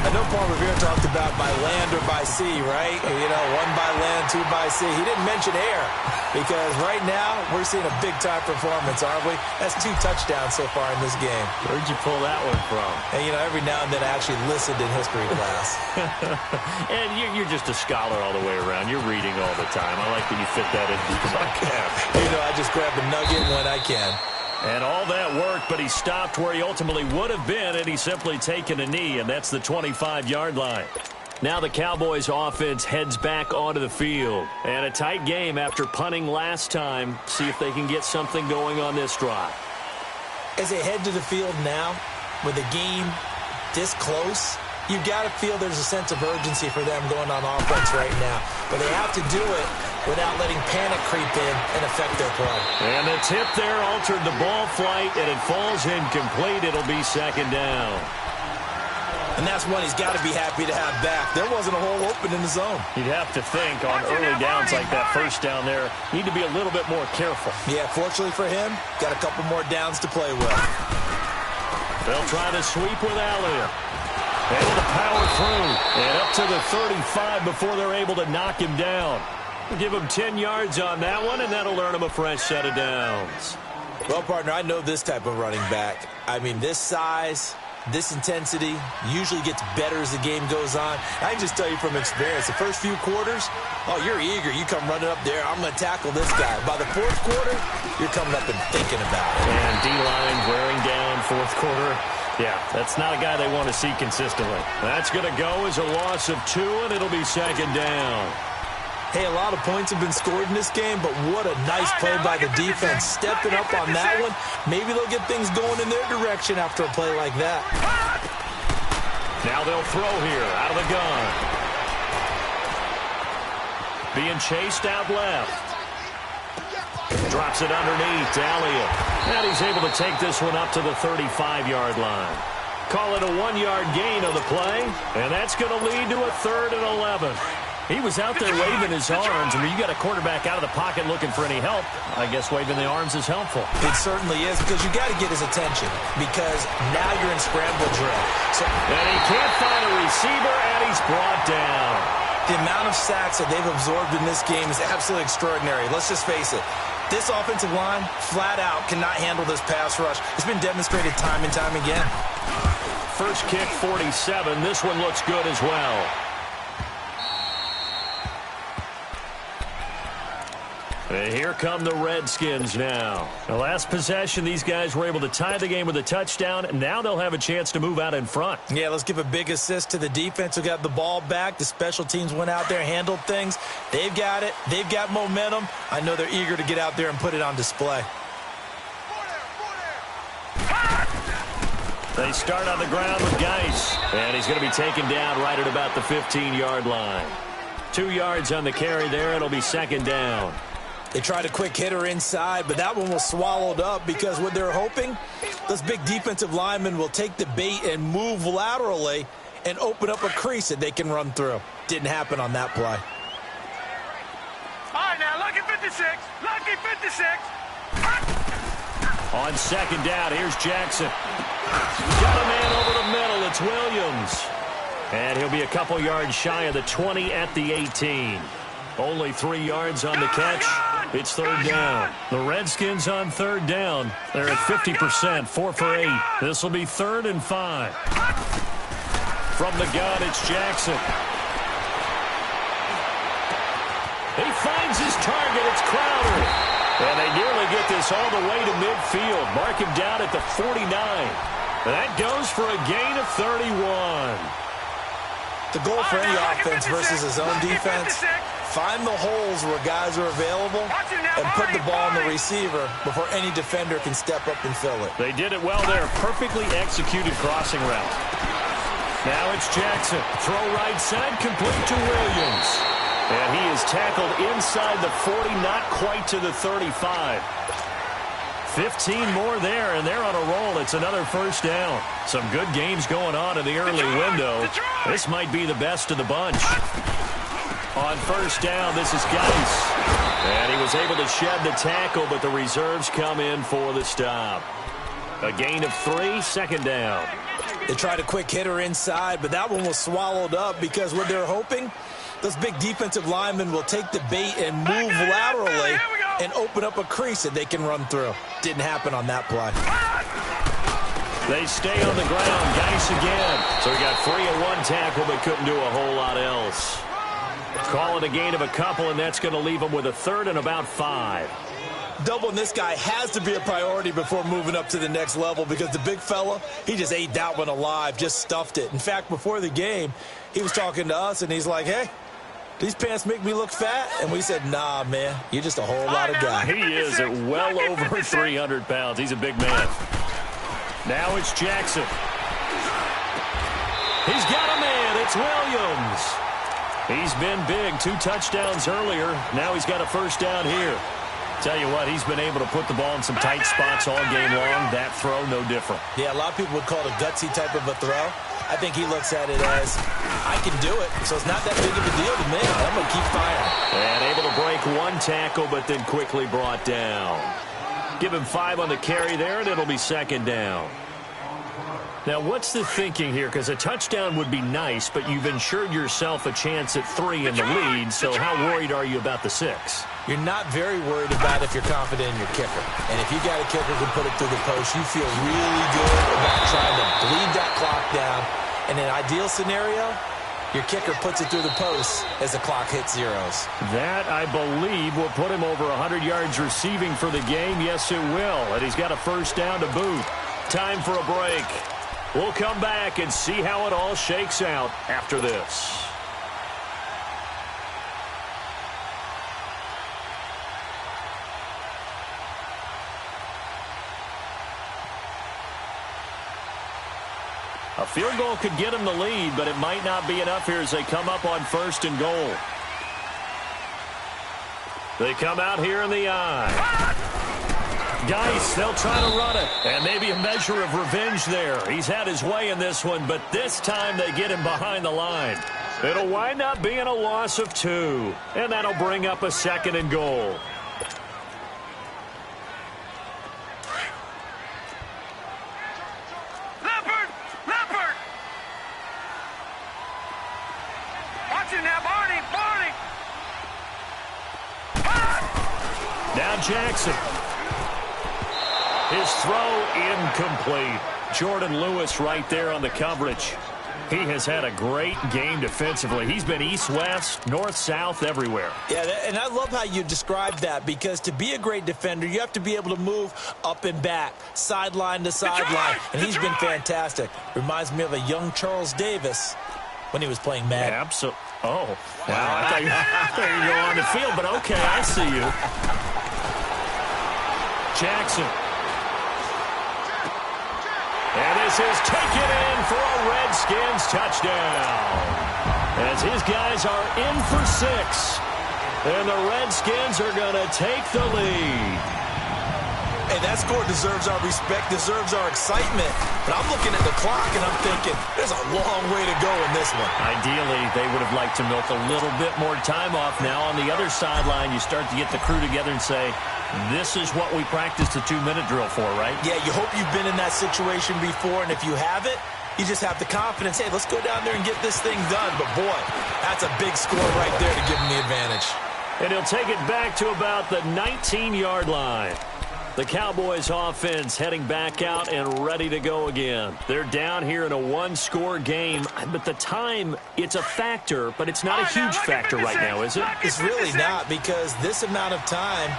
I know Paul Revere talked about by land or by sea, right? You know, 1 by land, 2 by sea. He didn't mention air because right now we're seeing a big-time performance, aren't we? That's 2 touchdowns so far in this game. Where'd you pull that one from? And, you know, every now and then I actually listened in history class. And you're just a scholar all the way around. You're reading all the time. I like that you fit that into the podcast. You know, I just grab a nugget when I can. And all that worked, but he stopped where he ultimately would have been, and he's simply taken a knee, and that's the 25-yard line. Now the Cowboys' offense heads back onto the field. And a tight game after punting last time. See if they can get something going on this drive. As they head to the field now, with the game this close, you've got to feel there's a sense of urgency for them going on offense right now. But they have to do it without letting panic creep in and affect their play. And the tip there altered the ball flight, and it falls incomplete. It'll be 2nd down. And that's one he's got to be happy to have back. There wasn't a hole open in the zone. You'd have to think on early downs like that 1st down there, need to be a little bit more careful. Yeah, fortunately for him, got a couple more downs to play with. They'll try to sweep with Elliott. Able to power through and up to the 35 before they're able to knock him down. We'll give him 10 yards on that one, and that'll earn him a fresh set of downs. Well, partner, I know this type of running back. I mean, this size, this intensity usually gets better as the game goes on. I can just tell you from experience, the first few quarters, oh, you're eager. You come running up there, I'm going to tackle this guy. By the 4th quarter, you're coming up and thinking about it. And D-line wearing down 4th quarter. Yeah, that's not a guy they want to see consistently. That's going to go as a loss of 2, and it'll be 2nd down. Hey, a lot of points have been scored in this game, but what a nice play by the defense. Stepping up on that one, maybe they'll get things going in their direction after a play like that. Now they'll throw here out of the gun. Being chased out left. Drops it underneath to Elliott. And he's able to take this one up to the 35-yard line. Call it a 1-yard gain on the play, and that's going to lead to a 3rd and 11. He was out there waving his arms. I mean, you got a quarterback out of the pocket looking for any help. I guess waving the arms is helpful. It certainly is, because you got to get his attention, because now you're in scramble drill. And he can't find a receiver, and he's brought down. The amount of sacks that they've absorbed in this game is absolutely extraordinary. Let's just face it. This offensive line, flat out, cannot handle this pass rush. It's been demonstrated time and time again. First kick, 47. This one looks good as well. And here come the Redskins now. The last possession, these guys were able to tie the game with a touchdown, and now they'll have a chance to move out in front. Yeah, let's give a big assist to the defense who got the ball back. The special teams went out there, handled things. They've got it. They've got momentum. I know they're eager to get out there and put it on display. They start on the ground with Geis, and he's going to be taken down right at about the 15-yard line. 2 yards on the carry there. It'll be 2nd down. They tried a quick hitter inside, but that one was swallowed up because what they're hoping, those big defensive linemen will take the bait and move laterally and open up a crease that they can run through. Didn't happen on that play. All right, now, lucky 56. Lucky 56. On 2nd down, here's Jackson. Got a man over the middle. It's Williams. And he'll be a couple yards shy of the 20 at the 18. Only 3 yards on the catch. It's third down. The Redskins on third down. They're at 50%, 4 for 8. This will be 3rd and 5. From the gun, it's Jackson. He finds his target. It's Crowder. And they nearly get this all the way to midfield. Mark him down at the 49. That goes for a gain of 31. The goal for any offense versus his own defense, find the holes where guys are available and put the ball on the receiver before any defender can step up and fill it. They did it well there. Perfectly executed crossing route. Now it's Jackson. Throw right side, complete to Williams. And he is tackled inside the 40, not quite to the 35. 15 more there, and they're on a roll. It's another first down. Some good games going on in the early window. This might be the best of the bunch. On first down, this is Geis. And he was able to shed the tackle, but the reserves come in for the stop. A gain of 3, second down. They tried a quick hitter inside, but that one was swallowed up because what they're hoping, those big defensive linemen will take the bait and move laterally and open up a crease that they can run through. Didn't happen on that play. They stay on the ground. Geis again. So he got free of 1 tackle, but couldn't do a whole lot else. Call it a gain of a couple, and that's going to leave him with a 3rd and about 5. Doubling this guy has to be a priority before moving up to the next level because the big fella, he just ate that one alive, just stuffed it. In fact, before the game, he was talking to us, and he's like, hey, these pants make me look fat? And we said, nah, man, you're just a whole lot of guy. He is at well over 300 pounds. He's a big man. Now it's Jackson. He's got a man. It's Williams. He's been big. 2 touchdowns earlier. Now he's got a first down here. Tell you what, he's been able to put the ball in some tight spots all game long. That throw, no different. Yeah, a lot of people would call it a gutsy type of a throw. I think he looks at it as, I can do it, so it's not that big of a deal to me. I'm going to keep firing. And able to break 1 tackle, but then quickly brought down. Give him 5 on the carry there, and it'll be second down. Now, what's the thinking here? Because a touchdown would be nice, but you've ensured yourself a chance at 3 in the lead, so how worried are you about the 6? You're not very worried about if you're confident in your kicker. And if you got a kicker who can put it through the post, you feel really good about trying to bleed that clock down. In an ideal scenario, your kicker puts it through the post as the clock hits zeros. That, I believe, will put him over 100 yards receiving for the game. Yes, it will. And he's got a first down to boot. Time for a break. We'll come back and see how it all shakes out after this. A field goal could get him the lead, but it might not be enough here as they come up on 1st and goal. They come out here in the eye. Geis, they'll try to run it, and maybe a measure of revenge there. He's had his way in this one, but this time they get him behind the line. It'll wind up being a loss of 2, and that'll bring up a 2nd and goal. Leopard! Watch it now, Barney! Now Jackson. His throw incomplete. Jordan Lewis right there on the coverage. He has had a great game defensively. He's been east-west, north-south, everywhere. Yeah, and I love how you described that because to be a great defender, you have to be able to move up and back, sideline to sideline, and he's been fantastic. Reminds me of a young Charles Davis when he was playing Madden. Absolutely. Oh, wow. I thought you were going to go on the field, but okay, I see you. Jackson. And this is taken in for a Redskins touchdown. As his guys are in for 6. And the Redskins are going to take the lead. Hey, that score deserves our respect, deserves our excitement. But I'm looking at the clock and I'm thinking, there's a long way to go in this one. Ideally, they would have liked to milk a little bit more time off. Now on the other sideline, you start to get the crew together and say, this is what we practiced the 2-minute drill for, right? Yeah, you hope you've been in that situation before, and if you haven't, you just have the confidence, hey, let's go down there and get this thing done. But, boy, that's a big score right there to give him the advantage. And he'll take it back to about the 19-yard line. The Cowboys offense heading back out and ready to go again. They're down here in a one-score game, but the time, it's a factor, but it's not a huge factor right now, is it? It's really not, because this amount of time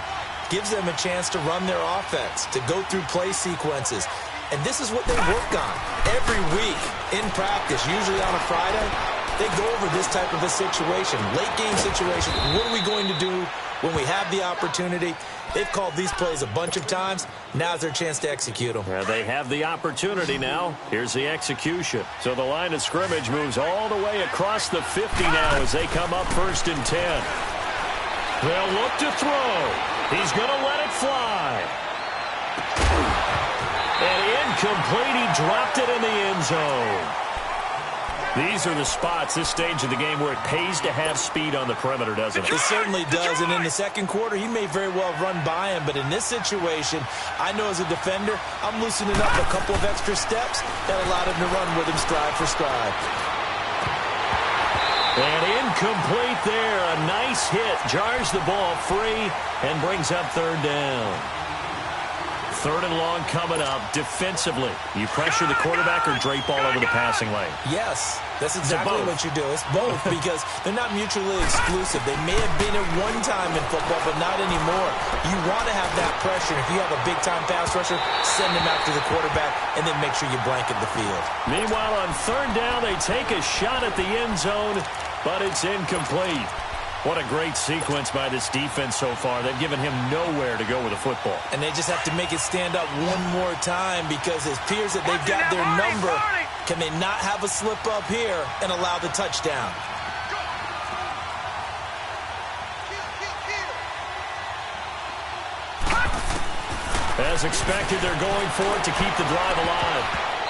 gives them a chance to run their offense, to go through play sequences. And this is what they work on every week in practice, usually on a Friday. They go over this type of a situation, late-game situation. What are we going to do when we have the opportunity? They've called these plays a bunch of times. Now's their chance to execute them. Yeah, they have the opportunity now. Here's the execution. So the line of scrimmage moves all the way across the 50 now as they come up 1st and 10. They'll look to throw. He's going to let it fly. And incomplete. He dropped it in the end zone. These are the spots, this stage of the game, where it pays to have speed on the perimeter, doesn't it? It certainly does, and in the second quarter, he may very well run by him, but in this situation, I know as a defender, I'm loosening up a couple of extra steps that allowed him to run with him stride for stride. And incomplete there. A nice hit. Jars the ball free and brings up 3rd down. 3rd and long coming up. Defensively, you pressure the quarterback or drape all over the passing lane? Yes, that's exactly what you do. It's both because they're not mutually exclusive. They may have been at one time in football, but not anymore. You want to have that pressure. If you have a big-time pass rusher, send him after the quarterback and then make sure you blanket the field. Meanwhile, on 3rd down, they take a shot at the end zone, but it's incomplete. What a great sequence by this defense so far. They've given him nowhere to go with the football. And they just have to make it stand up one more time because it appears that they've got their number. Can they not have a slip up here and allow the touchdown? As expected, they're going for it to keep the drive alive.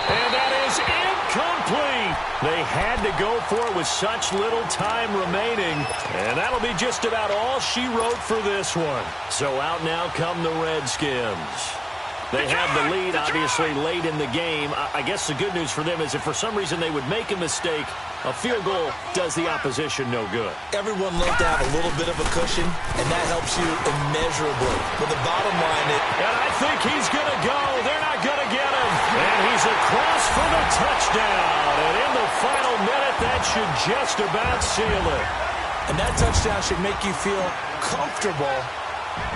And that is incomplete. They had to go for it with such little time remaining. And that'll be just about all she wrote for this one. So out now come the Redskins. They have the lead, obviously, late in the game. I guess the good news for them is if for some reason they would make a mistake, a field goal does the opposition no good. Everyone loves to have a little bit of a cushion, and that helps you immeasurably. But the bottom line is... And I think he's going to go. They're not going to get him. And he's across for the touchdown. And in the final minute, that should just about seal it. And that touchdown should make you feel comfortable.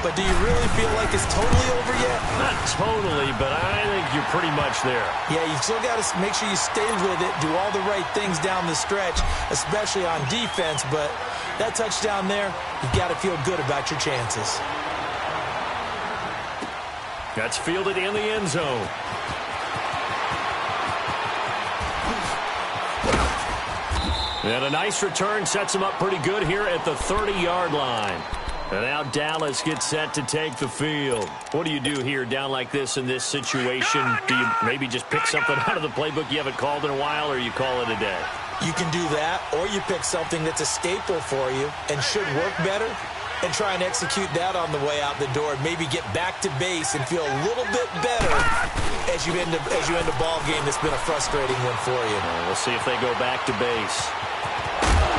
But do you really feel like it's totally over yet? Not totally, but I think you're pretty much there. Yeah, you've still got to make sure you stay with it, do all the right things down the stretch, especially on defense. But that touchdown there, you've got to feel good about your chances. That's fielded in the end zone. And a nice return sets him up pretty good here at the 30-yard line. And now Dallas gets set to take the field. What do you do here down like this in this situation? Do you maybe just pick something out of the playbook you haven't called in a while, or you call it a day? You can do that, or you pick something that's a staple for you and should work better and try and execute that on the way out the door and maybe get back to base and feel a little bit better as you end a ball game that's been a frustrating one for you. We'll see if they go back to base.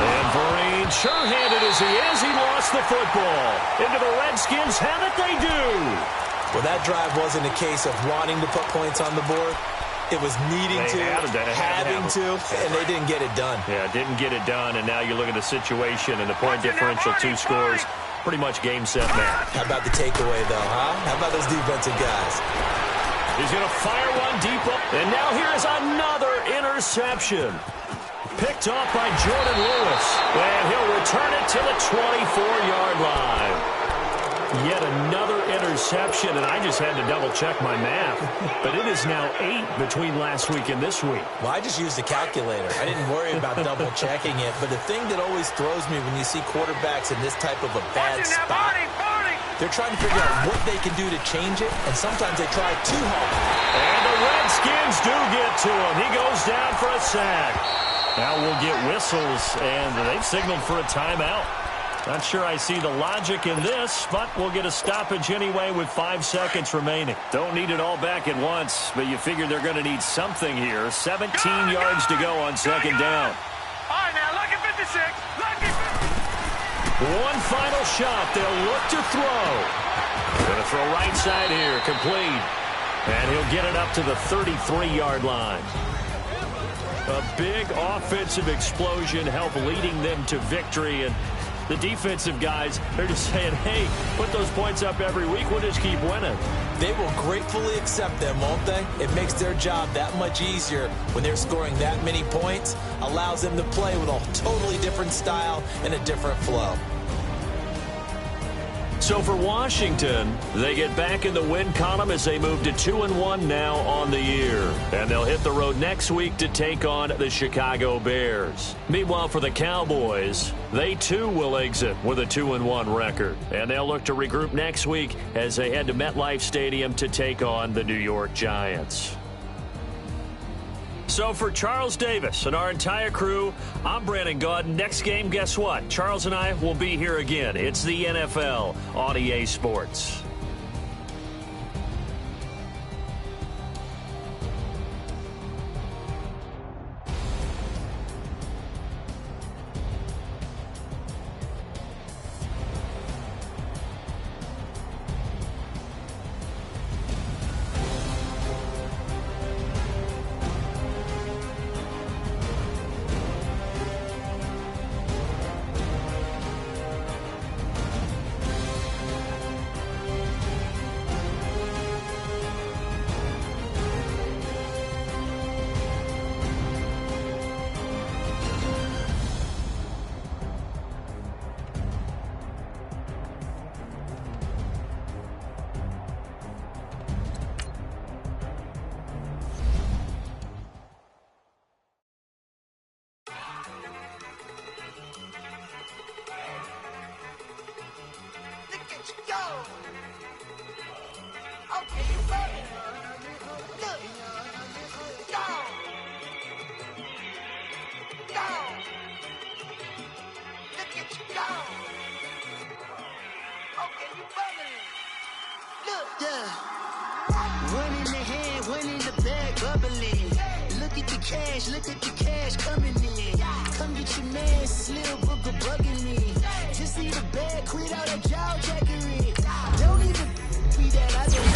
And Vereen, sure-handed as he is, he lost the football. Into the Redskins have it, they do. Well, that drive wasn't a case of wanting to put points on the board. It was needing to, having to, and they didn't get it done. Yeah, didn't get it done, and now you look at the situation and the point differential, 2 scores, pretty much game, set, match. How about the takeaway, though, huh? How about those defensive guys? He's going to fire one deep up, and now here's another interception. Picked off by Jordan Lewis, and he'll return it to the 24-yard line. Yet another interception, and I just had to double-check my math. But it is now 8 between last week and this week. Well, I just used a calculator. I didn't worry about double-checking it. But the thing that always throws me when you see quarterbacks in this type of a bad spot, they're trying to figure out what they can do to change it, and sometimes they try too hard. And the Redskins do get to him. He goes down for a sack. Now we'll get whistles, and they've signaled for a timeout. Not sure I see the logic in this, but we'll get a stoppage anyway with 5 seconds remaining. Don't need it all back at once, but you figure they're going to need something here. 17 yards to go on second down. All right, now, lucky 56. Lucky 50. One final shot. They'll look to throw. Going to throw right side here, complete. And he'll get it up to the 33-yard line. A big offensive explosion helped leading them to victory, and the defensive guys, they're just saying, hey, put those points up every week. We'll just keep winning. They will gratefully accept them, won't they? It makes their job that much easier when they're scoring that many points. Allows them to play with a totally different style and a different flow. So for Washington, they get back in the win column as they move to 2-1 now on the year. And they'll hit the road next week to take on the Chicago Bears. Meanwhile, for the Cowboys, they too will exit with a 2-1 record. And they'll look to regroup next week as they head to MetLife Stadium to take on the New York Giants. So for Charles Davis and our entire crew, I'm Brandon Gaudin. Next game, guess what? Charles and I will be here again. It's the NFL on EA Sports. One in the hand, one in the bag, bubbling. Look at the cash coming in. Come get your man, Slim Booker bugging me. Just need a bag, quit all that jaw jackery. Don't even be that, I don't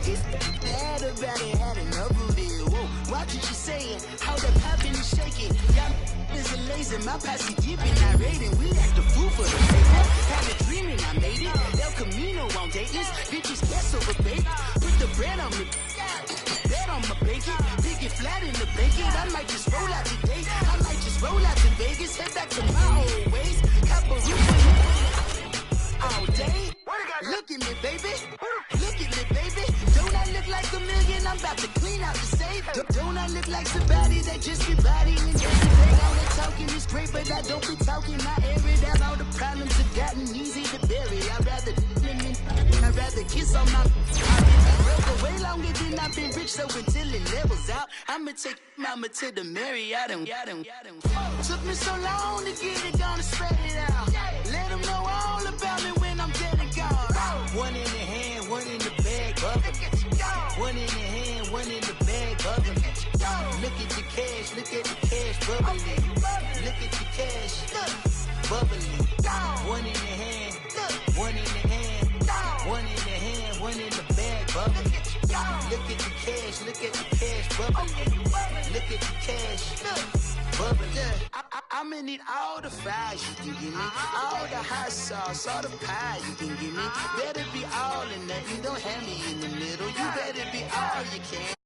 it's bad about it, had enough of it. Whoa, watch what you saying, how the poppin' and shaking. Y'all is a lazy, my posse dipping, not raiding. We act the fool for the paper. Had a dreaming, I made it. El Camino on Dayton's, bitches best over bait. Put the bread on me, bet on my bacon. Dig it flat in the bacon. I might just roll out today. I might just roll out to Vegas, head back to my old ways. All day. Look at me, baby. Look at me, baby. Don't I look like a million? I'm about to clean out the safe. Don't I look like somebody that just be bodying every day? All that talking is great, but I don't be talking. I air it out. All the problems have gotten easy to bury. I'd rather kiss on my. I've been broke way longer than I've been rich, so until it levels out, I'ma take mama to the Marriott and took me so long to get it, gonna spread it out. Let them know all about me when I'm dead and gone. One in the hand, one in the bag, bubbling. One in the hand, one in the bag, bubbling. Look at the cash, bubbling. Look at the cash, bubbling. One in the hand, one in the hand, one in the hand, one in the bag, bubbling. Look at the cash, bubbling. Look at the cash, bubbling. I'ma need all the fries you can give me, all the hot sauce, all the pie you can give me. Better be all or nothing, don't have me in the middle. You better be all you can.